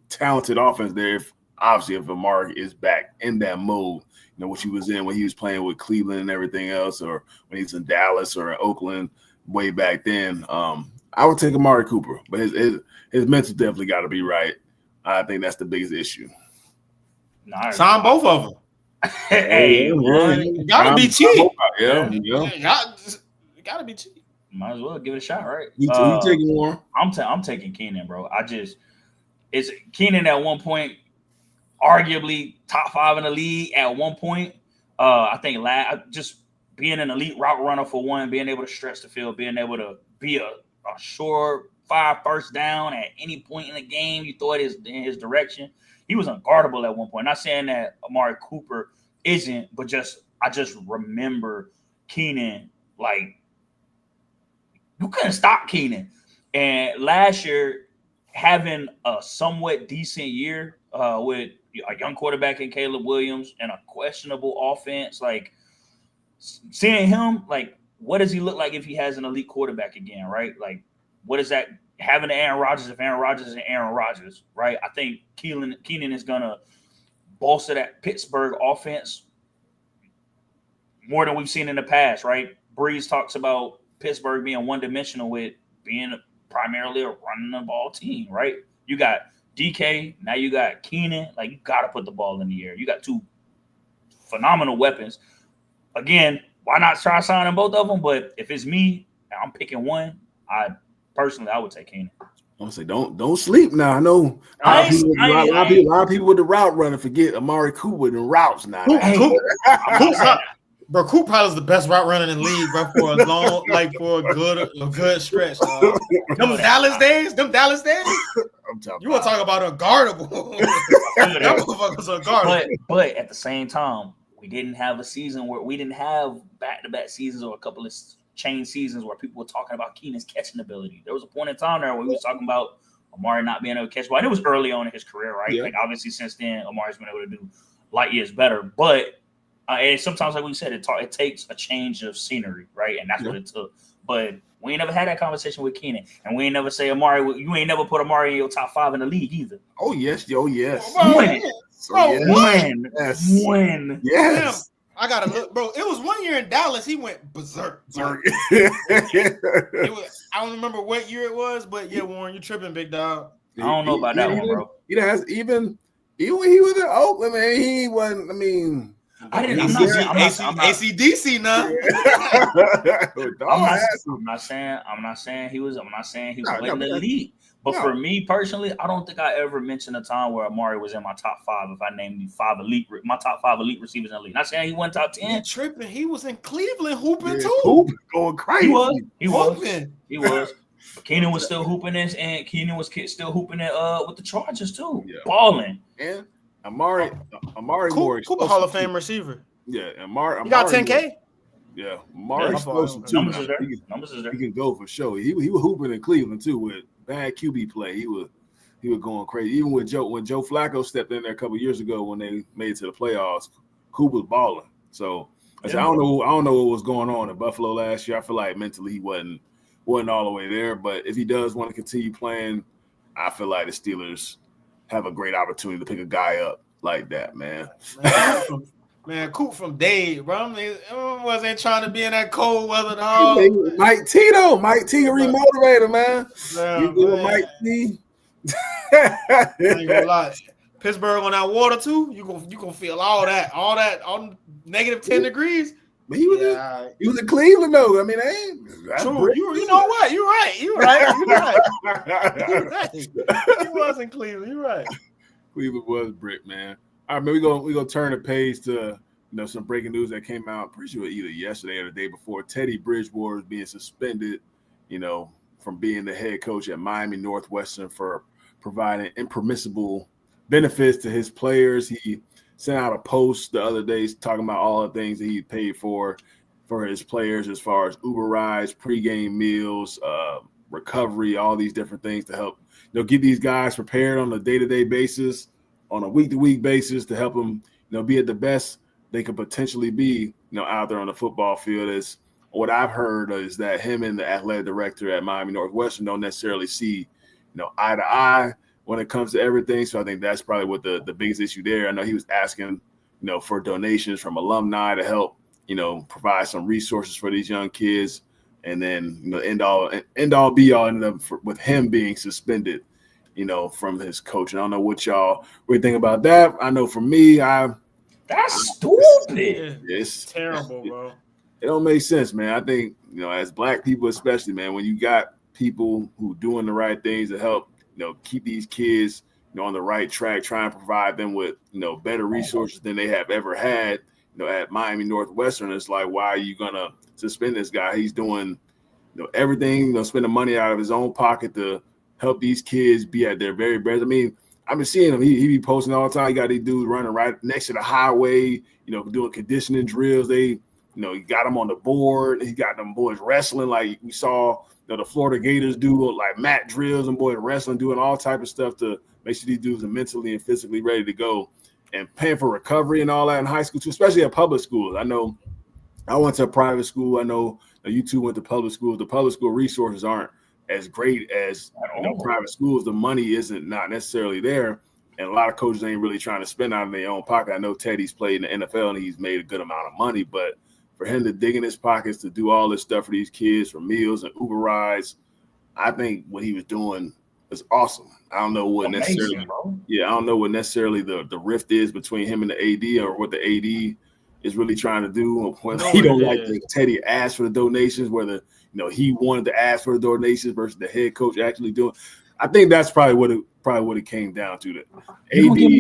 talented offense there. If Amari is back in that mode, which he was in when he was playing with Cleveland and everything else, or when he was in Dallas or in Oakland way back then, I would take Amari Cooper, but his mental definitely got to be right. I think that's the biggest issue.
Nice.
Sign both of them.
Hey,
you gotta be cheap.
Yeah.
Gotta be cheap.
Might as well give it a shot, right?
You taking one?
I'm taking Keenan, bro. It's Keenan at one point, arguably top 5 in the league at one point. I think just being an elite route runner for one, being able to stretch the field, being able to be a sure 5 first down at any point in the game you throw it in his direction. He was unguardable at one point. Not saying that Amari Cooper isn't, but I just remember Keenan, like, you couldn't stop Keenan. And last year, having a somewhat decent year with a young quarterback in Caleb Williams and a questionable offense, like, seeing him, like, what does he look like if he has an elite quarterback again, right? Like, what is that? Having Aaron Rodgers, if Aaron Rodgers is Aaron Rodgers, right? I think Keenan is going to bolster that Pittsburgh offense more than we've seen in the past, right? Breeze talks about Pittsburgh being one-dimensional with being primarily a running the ball team, right? You got DK, now you got Keenan. Like, you got to put the ball in the air. You got 2 phenomenal weapons. Again, why not try signing both of them? But if it's me, I'm picking one. I would take Keenan.
I'm gonna say don't sleep now. I know a lot of people with the route running forget Amari Cooper and routes now.
Bro, Coop probably is the best route runner in the league, bro, for a long, like, for a good stretch. Them Dallas days. You want to talk about unguardable? That motherfucker's unguardable.
But at the same time, we didn't have a season where we didn't have back-to-back seasons or a couple of chain seasons where people were talking about Keenan's catching ability. There was a point in time there where we were talking about Amari not being able to catch ball. And it was early on in his career, right? Yeah. Like, obviously, since then, Amari's been able to do light years better. But and sometimes, like we said, it takes a change of scenery, right? And that's what it took. But we ain't never had that conversation with Keenan. And we ain't never say Amari, you ain't never put Amari in your top 5 in the league either.
Oh, yes.
When?
Yes.
I gotta look, bro. It was one year in Dallas. He went berserk. I don't remember what year it was, but yeah, Warren, you tripping, big dog.
I don't know about that one, bro.
Even when he was in Oakland, man, he wasn't. I mean,
I'm not ACDC now.
I'm not saying he was winning the league. But for me personally, I don't think I ever mentioned a time where Amari was in my top 5 if I named my top 5 elite receivers in the league. Not saying he went top 10.
You're tripping. He was in Cleveland hooping too.
Going crazy.
He was. But Keenan was still hooping this, and Keenan was still hooping it with the Chargers too. Yeah. Balling.
And Amari
Cooper Hall of Fame receiver.
Yeah, Amari.
You got 10K?
Yeah, Amari explosive too.
Numbers is there.
He can go for sure. He was hooping in Cleveland too with bad QB play. He was going crazy. Even when Joe Flacco stepped in there a couple years ago when they made it to the playoffs, Cooper was balling. So I don't know what was going on in Buffalo last year. I feel like mentally he wasn't all the way there. But if he does want to continue playing, I feel like the Steelers have a great opportunity to pick a guy up like that, man.
Man, Coop from Dade, bro. I mean, wasn't trying to be in that cold weather.
Mike T, though. Mike T, remotivator, man. You doing Mike T?
I ain't gonna lie. Pittsburgh on that water too. You gonna feel all on negative 10 degrees.
But he was in Cleveland though. I mean,
true. You know what? You're right. He was in Cleveland. You're right.
Cleveland was brick, man. All right, man. We gonna turn the page to some breaking news that came out. Pretty sure either yesterday or the day before. Teddy Bridgewater is being suspended. From being the head coach at Miami Northwestern for providing impermissible benefits to his players. He sent out a post the other day talking about all the things that he paid for his players as far as Uber rides, pregame meals, recovery, all these different things to help get these guys prepared on a day-to-day basis, on a week-to-week basis to help them be at the best they could potentially be out there on the football field. Is what I've heard is that him and the athletic director at Miami Northwestern don't necessarily see eye to eye when it comes to everything. So I think that's probably what the biggest issue there. I know he was asking, for donations from alumni to help, provide some resources for these young kids. And then, end all be all ended up with him being suspended, from his coach. And I don't know what y'all think about that. I know for me,
that's stupid.
It's terrible, bro.
It don't make sense, man. I think, as Black people especially, man, when you got people who doing the right things to help, keep these kids, on the right track, try and provide them with, better resources than they have ever had, at Miami Northwestern. It's like, why are you going to suspend this guy? He's doing, everything, spending money out of his own pocket to help these kids be at their very best. I mean, I've been seeing him. He be posting all the time. He got these dudes running right next to the highway, doing conditioning drills. He got them on the board. He got them boys wrestling like we saw the Florida Gators do, like mat drills and boys wrestling, doing all type of stuff to make sure these dudes are mentally and physically ready to go, and paying for recovery and all that in high school too, especially at public schools. I know I went to a private school. I know you two went to public schools. The public school resources aren't as great as private schools. The money not necessarily there, and a lot of coaches ain't really trying to spend out of their own pocket. I know Teddy's played in the NFL and he's made a good amount of money, but for him to dig in his pockets to do all this stuff for these kids, for meals and Uber rides, I think what he was doing was awesome. I don't know what necessarily the rift is between him and the AD, or what the AD is really trying to do. Whether he don't like that Teddy asked for the donations, whether he wanted to ask for the donations versus the head coach actually doing. I think that's probably what it came down to. That
you can get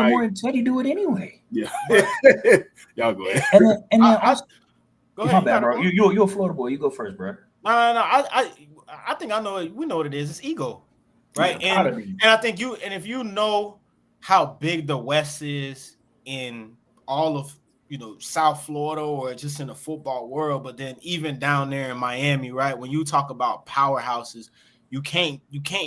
more than Teddy do it anyway.
Yeah, y'all go ahead.
And then
go ahead.
My bad, bro. You're a Florida boy. You go first, bro.
No. I think I know. We know what it is. It's ego, right?
Yeah,
and I think if you know how big the West is in all of South Florida, or just in the football world, but then even down there in Miami, right? When you talk about powerhouses, you can't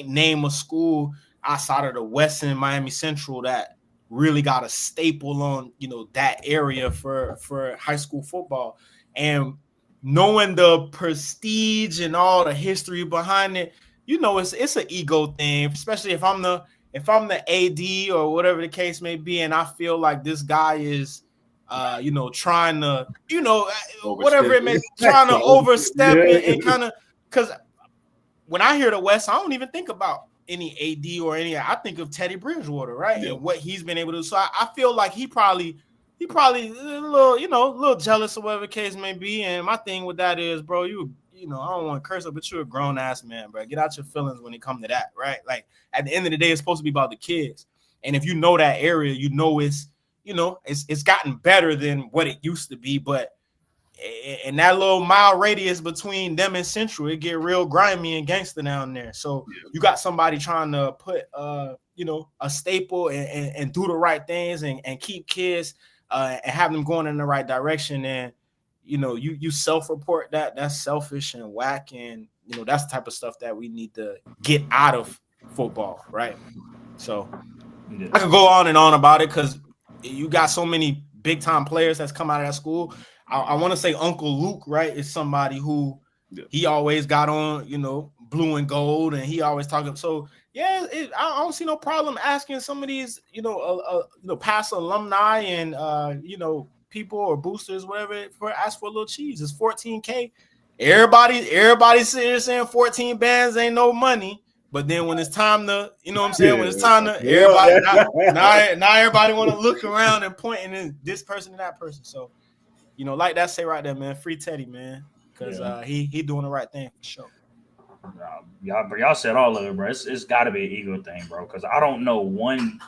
name a school outside of the West and Miami Central that really got a staple on that area for high school football. And knowing the prestige and all the history behind it, it's an ego thing, especially if I'm the AD or whatever the case may be, and I feel like this guy is trying to whatever it may be, trying to overstep and kind of, because when I hear the West, I don't even think about any AD or any. I think of Teddy Bridgewater, right, and what he's been able to do. So I feel like he probably a little jealous or whatever the case may be. And my thing with that is, bro, I don't want to curse up, but you're a grown ass man, bro. Get out your feelings when it comes to that, right? Like at the end of the day, it's supposed to be about the kids. And if you know that area, it's gotten better than what it used to be. But in that little mile radius between them and Central, it get real grimy and gangster down there. So you got somebody trying to put a staple and do the right things and keep kids and have them going in the right direction. And you self-report that's selfish and whack, and that's the type of stuff that we need to get out of football, right? So I could go on and on about it because you got so many big time players that's come out of that school. I want to say Uncle Luke, right, is somebody who he always got on, blue and gold, and he always talking. So yeah, I don't see no problem asking some of these, past alumni and people or boosters, whatever, ask for a little cheese. It's $14K. Everybody sitting there saying 14 bands ain't no money. But then when it's time to, when it's time to, everybody now everybody want to look around and pointing at this person and that person. So, like that say right there, man, free Teddy, man, because he doing the right thing for sure.
Y'all said all of it, bro. It's got to be an ego thing, bro. Because I don't know one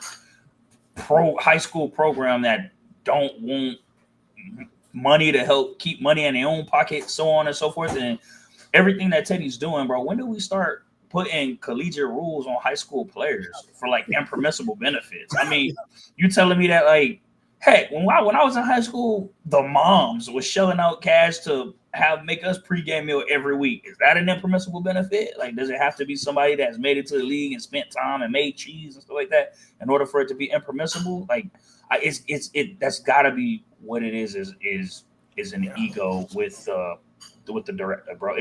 high school program that don't want money to help keep money in their own pocket, so on and so forth, and everything that Teddy's doing, bro. When do we start putting collegiate rules on high school players for like impermissible benefits? I mean, you telling me that, like, heck, when I was in high school, the moms was shelling out cash to make us pregame meal every week. Is that an impermissible benefit? Like, does it have to be somebody that's made it to the league and spent time and made cheese and stuff like that in order for it to be impermissible? Like, that's got to be what it is an ego with the director, bro.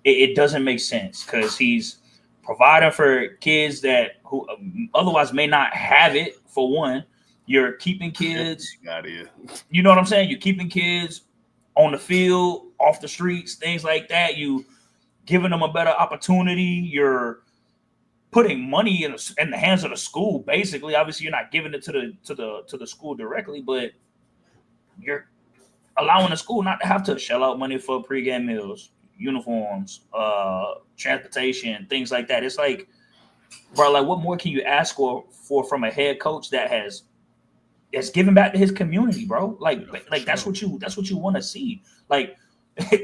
It doesn't make sense because he's providing for kids who otherwise may not have it. For one, you're keeping kids. You know what I'm saying? You're keeping kids on the field, off the streets, things like that. You giving them a better opportunity. You're putting money in the hands of the school. Basically, obviously, you're not giving it to the school directly, but you're allowing the school not to have to shell out money for pregame meals, uniforms, transportation, things like that. It's like, bro, like, what more can you ask for from a head coach that's giving back to his community, bro? Like that's what you want to see. Like,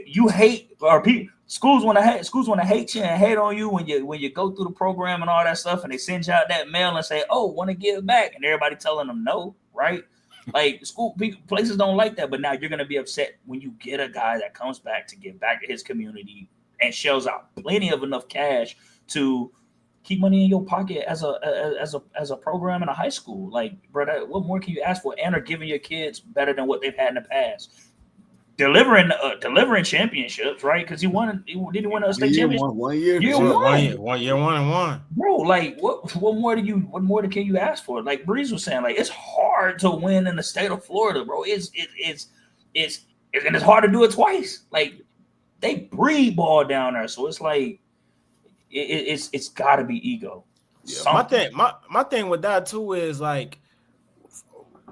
you hate, or schools want to hate you and hate on you when you go through the program and all that stuff, and they send you out that mail and say, "Oh, want to give back," and everybody telling them no, right? Like, places don't like that, but now you're gonna be upset when you get a guy that comes back to give back to his community and shells out plenty of enough cash to keep money in your pocket as a program in a high school. Like, brother, what more can you ask for? And are giving your kids better than what they've had in the past. Delivering championships, right? Because did he win a state championship?
1 year.
One year, 1-1.
Bro, like, what more can you ask for? Like Breeze was saying, like, it's hard to win in the state of Florida, bro. It's and it's hard to do it twice. Like, they breed ball down there, so it's like it's got to be ego.
Yeah. My thing with that too is, like,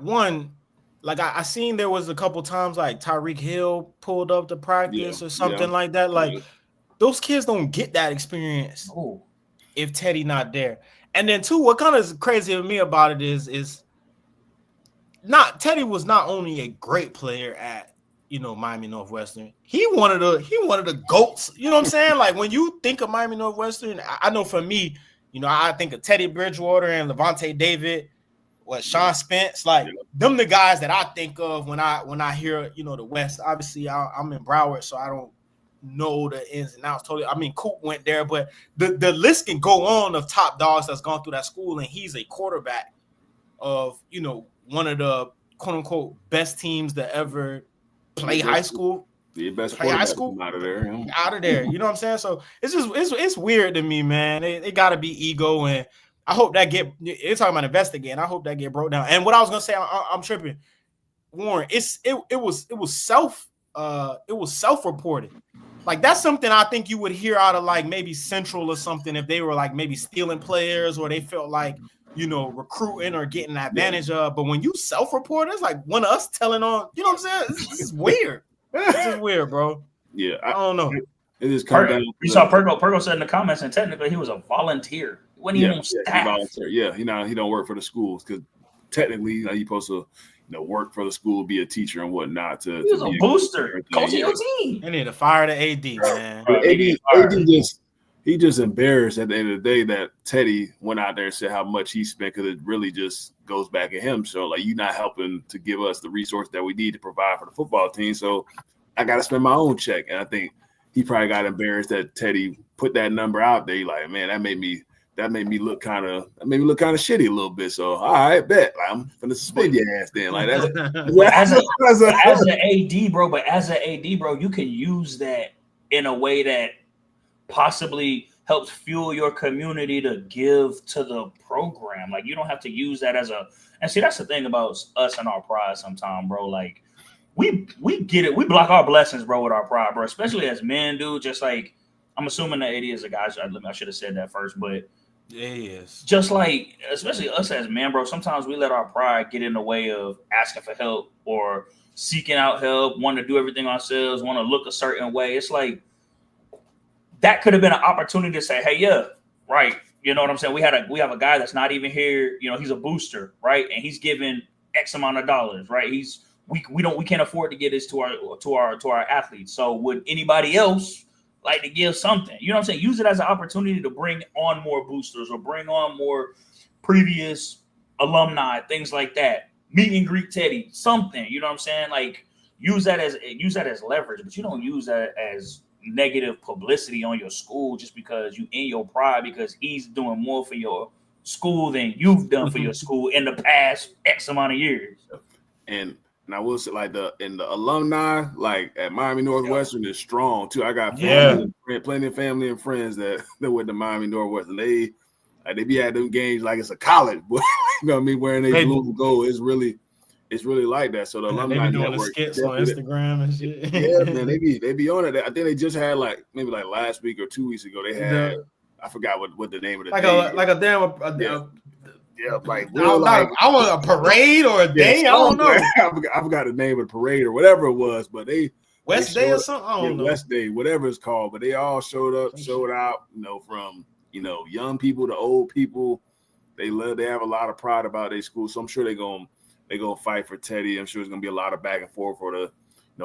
one. Like, I seen there was a couple times like Tyreek Hill pulled up to practice or something like that. Like, those kids don't get that experience if Teddy not there. And then two, what kind of is crazy to me about it is not Teddy was not only a great player at Miami Northwestern. He one of the GOATs. You know what I'm saying? Like, when you think of Miami Northwestern, I know for me, I think of Teddy Bridgewater and Levante David. Sean Spence, like, them the guys that I think of when I hear, the West. Obviously, I'm in Broward, so I don't know the ins and outs totally. I mean, Coop went there, but the list can go on of top dogs that's gone through that school, and he's a quarterback of, one of the quote-unquote best teams that ever play high school.
The best
play high school
out of there.
Out of there. You know what I'm saying? So it's weird to me, man. It got to be ego, and I hope that you're talking about investigate. I hope that get broke down. And what I was gonna say, I'm tripping, Warren. It was self-reported. Like, that's something I think you would hear out of, like, maybe Central or something, if they were like maybe stealing players or they felt like, recruiting or getting advantage of. But when you self-report, it's like one of us telling on. You know what I'm saying? This is weird. This is weird, bro.
Yeah,
I don't know.
It is kind of.
You saw Pergo said in the comments, and technically he was a volunteer. When he on staff.
He don't work for the schools because technically he's supposed to work for the school, be a teacher and whatnot. He
was a booster, coaching your team.
They need to fire the AD, man.
AD he just embarrassed at the end of the day that Teddy went out there and said how much he spent, because it really just goes back at him. So, like, you're not helping to give us the resource that we need to provide for the football team. So I got to spend my own check. And I think he probably got embarrassed that Teddy put that number out there. Like, man, that made me look kind of shitty a little bit. So, all right, bet. Like, I'm gonna suspend your ass then. Like, that's
as an AD, bro. But as an AD, bro, you can use that in a way that possibly helps fuel your community to give to the program. Like, you don't have to use that as and see, that's the thing about us and our pride sometimes, bro. Like, we get it. We block our blessings, bro, with our pride, bro, especially as men do. Just like, I'm assuming that AD is a guy. I should have said that first, but
yeah, he is.
Just like, especially us as men, bro, sometimes we let our pride get in the way of asking for help or seeking out help, wanting to do everything ourselves, want to look a certain way. It's like, that could have been an opportunity to say, hey, yeah, right. You know what I'm saying? We have a guy that's not even here. You know, he's a booster, right? And he's giving X amount of dollars, right? We can't afford to get this to our athletes. So would anybody else like to give something? You know what I'm saying? Use it as an opportunity to bring on more boosters or bring on more previous alumni, things like that. Meet and greet Teddy, something. You know what I'm saying? Like, use that as leverage, but you don't use that as negative publicity on your school just because you in your pride, because he's doing more for your school than you've done for your school in the past X amount of years.
And I will say, like, the alumni, like at Miami Northwestern, is strong too. I got plenty of family and friends that went to Miami Northwestern. They be at them games like it's a college, but you know what I mean, wearing their blue and gold. It's really like that. So the alumni
they be doing the skits on Instagram and shit.
Yeah, man, they be on it. I think they just had maybe last week or 2 weeks ago. They had I forgot what the name of the day.
Like a damn
like
I want a parade or a day. I don't know.
I forgot the name of the parade or whatever it was, but
West Day or something. I don't know.
West Day, whatever it's called. But they all showed out. You know, from young people to old people. They have a lot of pride about their school. So I'm sure they're gonna fight for Teddy. I'm sure there's gonna be a lot of back and forth for the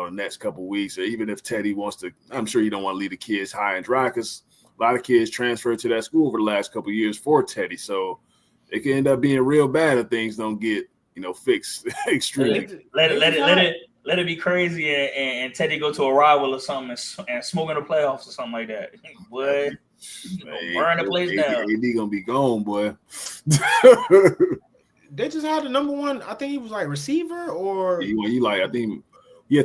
next couple of weeks. Or even if Teddy wants to, I'm sure you don't want to leave the kids high and dry, because a lot of kids transferred to that school over the last couple of years for Teddy. So it can end up being real bad if things don't get fixed extremely.
Let it be crazy and Teddy go to a rival or something and smoke in the playoffs or something like that. Boy, burn the place down.
AD gonna be gone, boy.
They just had the number one. I think he was like receiver or
I think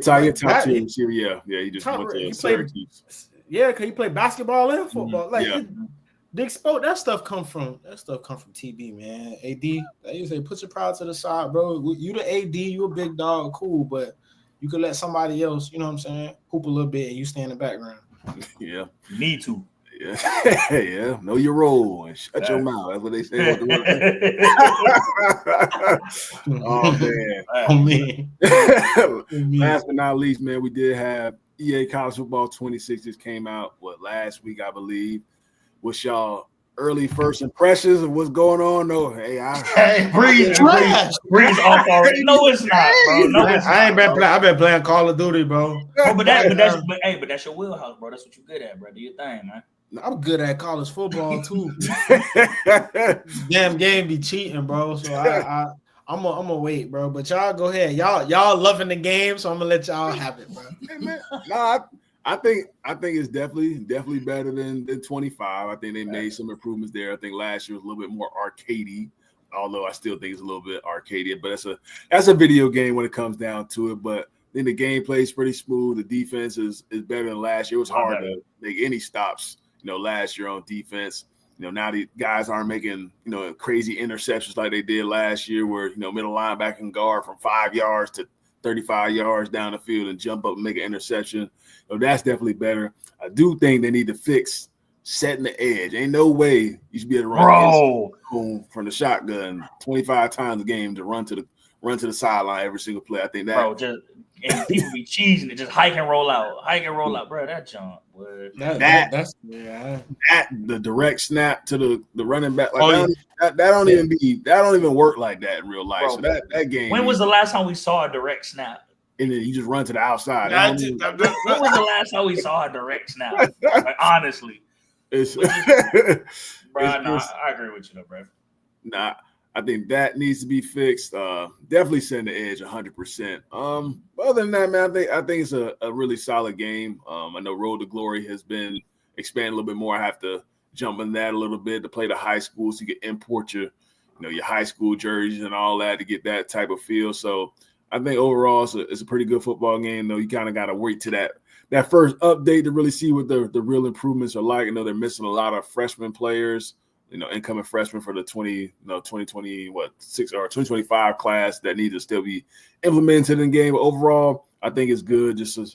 top 2 receiver. Yeah. He just went to Syracuse.
Yeah, because he played basketball and football. That stuff come from TV, man. AD, you say put your pride to the side, bro. You the AD, you a big dog, cool, but you could let somebody else, you know what I'm saying, hoop a little bit and you stay in the background.
Yeah,
need to.
Yeah, yeah. Know your role and shut your mouth. That's what they say. Oh man. Last but not least, man, we did have EA College Football 26 just came out last week, I believe. What's y'all early first impressions of what's going on? No,
Breeze off already. No, it's not, bro. No,
I ain't been playing. I've been playing Call of Duty, bro.
But that's your wheelhouse, bro. That's what you're good at, bro. Do your thing, man.
I'm good at college football too. Damn game be cheating, bro. So I'm gonna wait, bro. But y'all go ahead. Y'all loving the game, so I'm gonna let y'all have it, bro.
Hey, man. I think it's definitely better than 25. I think they made some improvements there. I think last year was a little bit more arcadey, although I still think it's a little bit arcadey. But that's a video game when it comes down to it. But then the gameplay is pretty smooth. The defense is better than last year. It was hard to make any stops, last year on defense. Now the guys aren't making, crazy interceptions like they did last year where, middle linebacker and guard from 5 yards to 35 yards down the field and jump up and make an interception. That's definitely better. I do think they need to fix setting the edge. Ain't no way you should be able to run from the shotgun 25 times a game to run to the sideline every single play. I think that
and people be cheesing it, just hike and roll out, bro. That jump,
that's
the direct snap to the running back. Like that don't even work like that in real life. Bro, so that game.
When was the last time we saw a direct snap?
And then you just run to the outside.
When was the last time we saw a direct snap? Like, honestly, I agree with you, though, bro.
Nah, I think that needs to be fixed. Definitely send the edge 100%. Other than that, man, I think it's a really solid game. I know Road to Glory has been expanded a little bit more. I have to jump in that a little bit to play the high school, so you can import your high school jerseys and all that to get that type of feel. So I think overall it's a pretty good football game, though. You kind of got to wait to that that first update to really see what the real improvements are like. I know they're missing a lot of freshman players, incoming freshmen for the 2025 class that need to still be implemented in game. But overall, I think it's good. Just a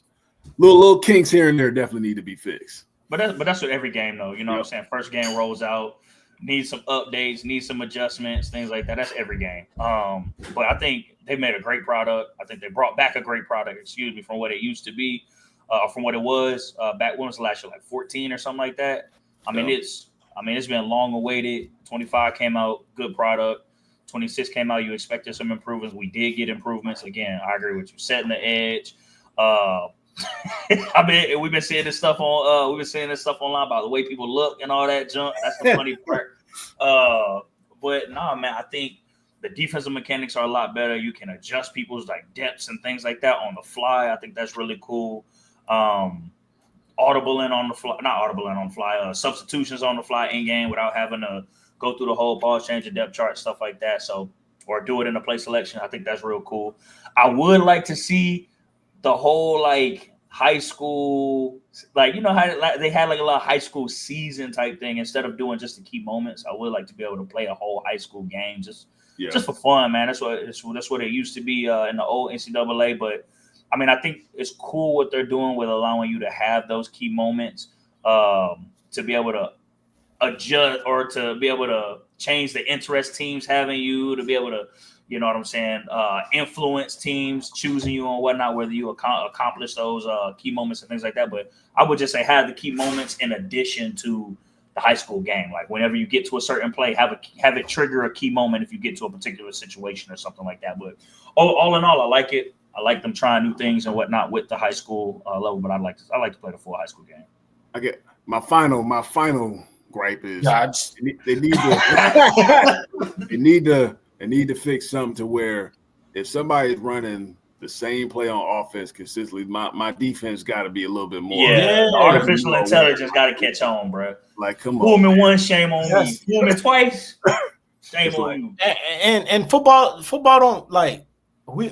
little kinks here and there definitely need to be fixed.
But that's what every game though. You know what I'm saying? First game rolls out, needs some updates, needs some adjustments, things like that. That's every game. But I think they made a great product. I think they brought back a great product, from what it used to be, from what it was back when was the last year, like 14 or something like that. It's been long awaited. 25 came out, good product. 26 came out, you expected some improvements. We did get improvements. Again, I agree with you. Setting the edge. We've been seeing this stuff online about the way people look and all that junk. That's the funny part. But nah, man, I think the defensive mechanics are a lot better. You can adjust people's like depths and things like that on the fly. I think that's really cool. Substitutions on the fly in game without having to go through the whole ball change, depth chart, stuff like that. So, or do it in a play selection. I think that's real cool. I would like to see the whole like high school, like, how they had like a lot of high school season type thing instead of doing just the key moments. I would like to be able to play a whole high school game just for fun, man. That's what it used to be in the old NCAA. But I think it's cool what they're doing with allowing you to have those key moments to be able to adjust or to be able to change the interest teams having you, to be able to, influence teams choosing you and whatnot, whether you accomplish those key moments and things like that. But I would just say have the key moments in addition to the high school game. Like whenever you get to a certain play, have it trigger a key moment if you get to a particular situation or something like that. But all in all, I like it. I like them trying new things and whatnot with the high school level. But I like to play the full high school game.
I get my final gripe is they need to fix something to where if somebody's running the same play on offense consistently, my defense got to be a little bit more.
Yeah, artificial intelligence got to catch on, bro.
Like, come on.
Fool me once, shame on me. Fool me twice, shame on you.
And football don't like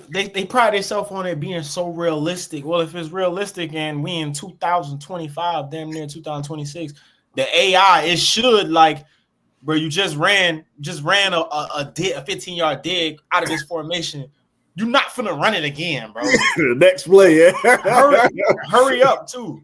they pride themselves on it being so realistic. Well, if it's realistic and we in 2025, damn near 2026, the AI it should like. Bro, you just ran a 15-yard dig out of this formation. You're not finna run it again, bro.
Next play, yeah.
hurry up too.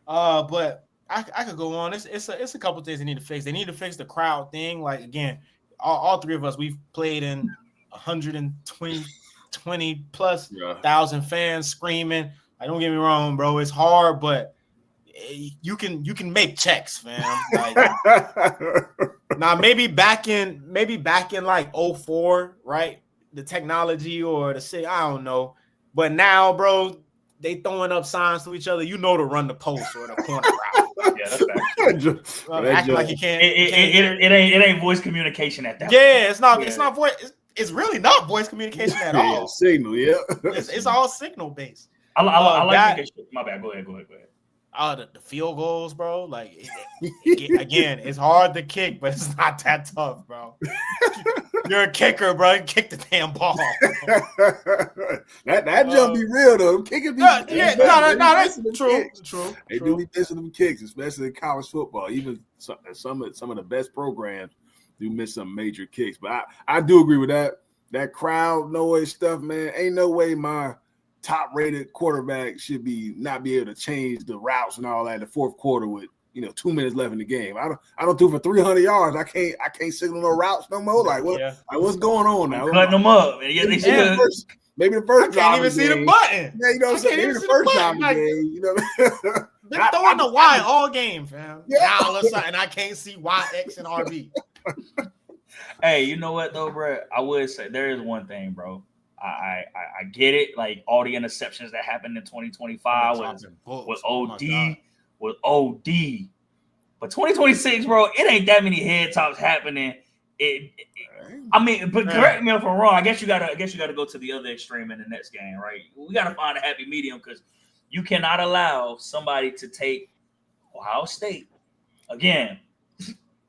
But I could go on. It's a couple things they need to fix. They need to fix the crowd thing. Like again, all three of us, we've played in 120 plus thousand fans screaming. Like, don't get me wrong, bro. It's hard, but you can make checks, fam. Like, now maybe back in like 04, right? The technology or the shit, I don't know. But now, bro, they throwing up signs to each other. You know to run the post or the corner route.
Yeah, that's fact.
Acting like you can't.
It ain't voice communication at that.
Yeah, it's not. Yeah. It's not voice. It's really not voice communication at all.
Signal, yeah.
It's all signal based.
I like that. My bad. Go ahead.
The field goals, bro. Like again, it's hard to kick, but it's not that tough, bro. You're a kicker, bro. Kick the damn ball.
that jump be real though. Kicking be
that's true.
They do be missing them kicks, especially in college football. Even some of the best programs do miss some major kicks. But I do agree with that. That crowd noise stuff, man. Ain't no way my top-rated quarterback should not be able to change the routes and all that in the fourth quarter with 2 minutes left in the game. I don't do for 300 yards. I can't signal no routes no more. Like what? Yeah. Like what's going on now?
Cutting them up. Yeah,
maybe the first.
I can't even see the button.
Yeah, you know what I'm saying. Maybe the first time of the game. You know,
they're throwing the Y all game, fam. Yeah. Now all of a sudden I can't see Y, X, and RB.
Hey, you know what though, bro? I would say there is one thing, bro. I get it. Like all the interceptions that happened in 2025 was OD. Was OD. But 2026, bro, it ain't that many head tops happening. But correct me if I'm wrong. I guess you gotta go to the other extreme in the next game, right? We gotta find a happy medium because you cannot allow somebody to take Ohio State again.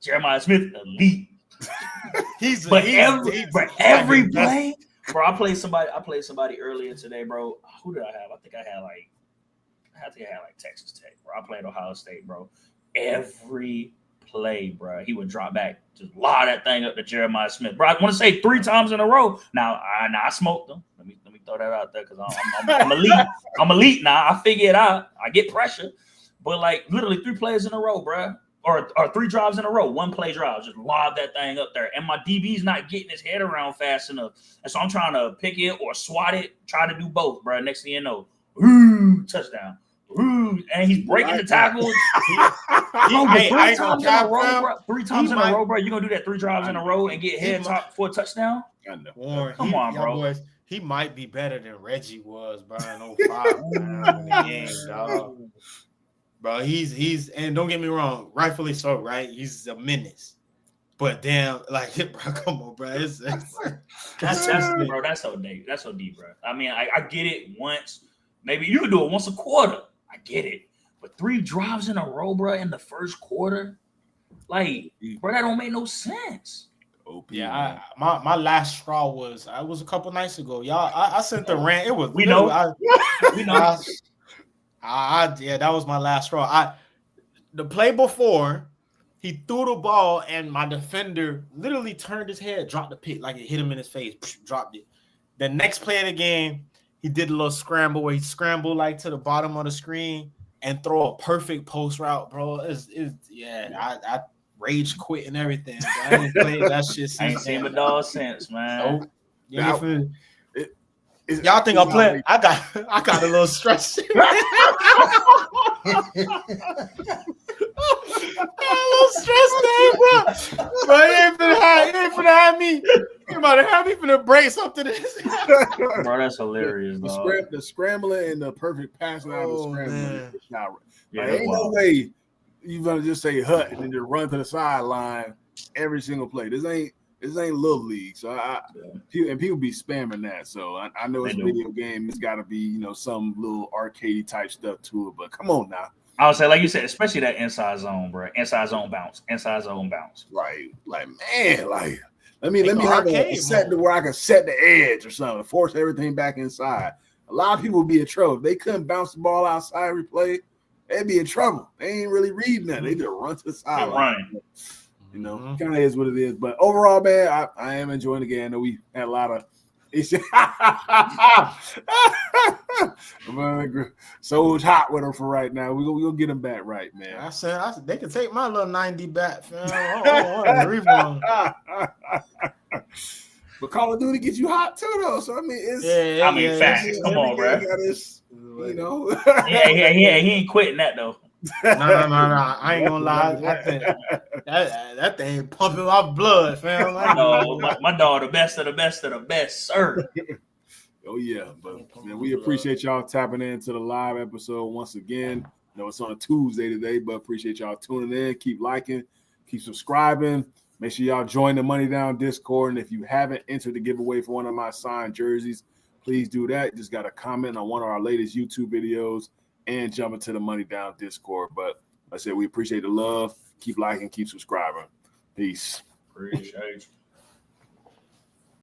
Jeremiah Smith, elite. Every play. Bro, I played somebody earlier today, bro. Who did I have? I think I had like I think I had like Texas Tech, bro. I played Ohio State, bro. Every play, bro, he would drop back, just lob that thing up to Jeremiah Smith, bro. I want to say 3 times in a row. Now I smoked them. Let me throw that out there because I'm elite. I'm elite now. I figure it out. I get pressure, but like literally 3 plays in a row, bro, or 3 drives in a row, 1 play drive, just lob that thing up there, and my DB's not getting his head around fast enough, and so I'm trying to pick it or swat it, try to do both, bro. Next thing you know, touchdown. Ooh, and he's breaking the tackles. Three times in a row, bro. 3 times in a row, bro. You're gonna do that 3 drives in a row and get head top for a touchdown? Come on, bro.
Boys, he might be better than Reggie was, bro, in 05 in the game, dog. Bro, he's and don't get me wrong, rightfully so, right? He's a menace. But damn, like, bro, come on, bro. That's
bro. That's so deep. That's so deep, bro. I mean, I get it once. Maybe you can do it once a quarter. I get it. But 3 drives in a row, bro, in the first quarter, like, bro, that don't make no sense.
Yeah, my last straw was a couple nights ago. Y'all, I sent the rant. It was
we know.
Yeah, that was my last straw. The play before, he threw the ball and my defender literally turned his head, dropped the pick like it hit him in his face, dropped it. The next play of the game, he did a little scramble where he scrambled like to the bottom of the screen and throw a perfect post route, bro. I rage quit and everything. I didn't play that shit since.
I ain't seen a dog since, man.
Nope. Y'all think I'm playing? I got a little stress. A little stress there, bro. But he ain't finna have me. You about to have me finna break something.
Bro, that's hilarious, dog.
The scrambling and the perfect passing out of the scrambling. Ain't no way you gonna just say hut and then just run to the sideline every single play. This ain't little league. So people be spamming that. So I know it's a video game. It's got to be some little arcadey type stuff to it. But come on now.
I would say, like you said, especially that inside zone, bro. Inside zone bounce.
Right. Like, man, like let me have a set to where I can set the edge or something, force everything back inside. A lot of people would be in trouble. If they couldn't bounce the ball outside every play, they'd be in trouble. They ain't really reading that. They just run to the sideline. Kind of is what it is. But overall, man, I am enjoying the game. I know we had a lot of issues. So it's hot with him for right now. We'll get him back right, man.
I said they can take my little 90 back, fam. Refund.
But Call of Duty gets you hot too, though. So I mean,
facts. Come on, bro. He ain't quitting that though.
No. I ain't gonna lie. I think that thing pumping my blood, fam.
No, my dog, the best of the best of the best, sir.
Oh yeah, but man, we appreciate y'all tapping into the live episode once again. It's on a Tuesday today, but appreciate y'all tuning in. Keep liking, keep subscribing. Make sure y'all join the Money Down Discord. And if you haven't entered the giveaway for one of my signed jerseys, please do that. Just got to comment on one of our latest YouTube videos and jump into the Money Down Discord. But like I said, we appreciate the love. Keep liking, keep subscribing. Peace.
Appreciate you.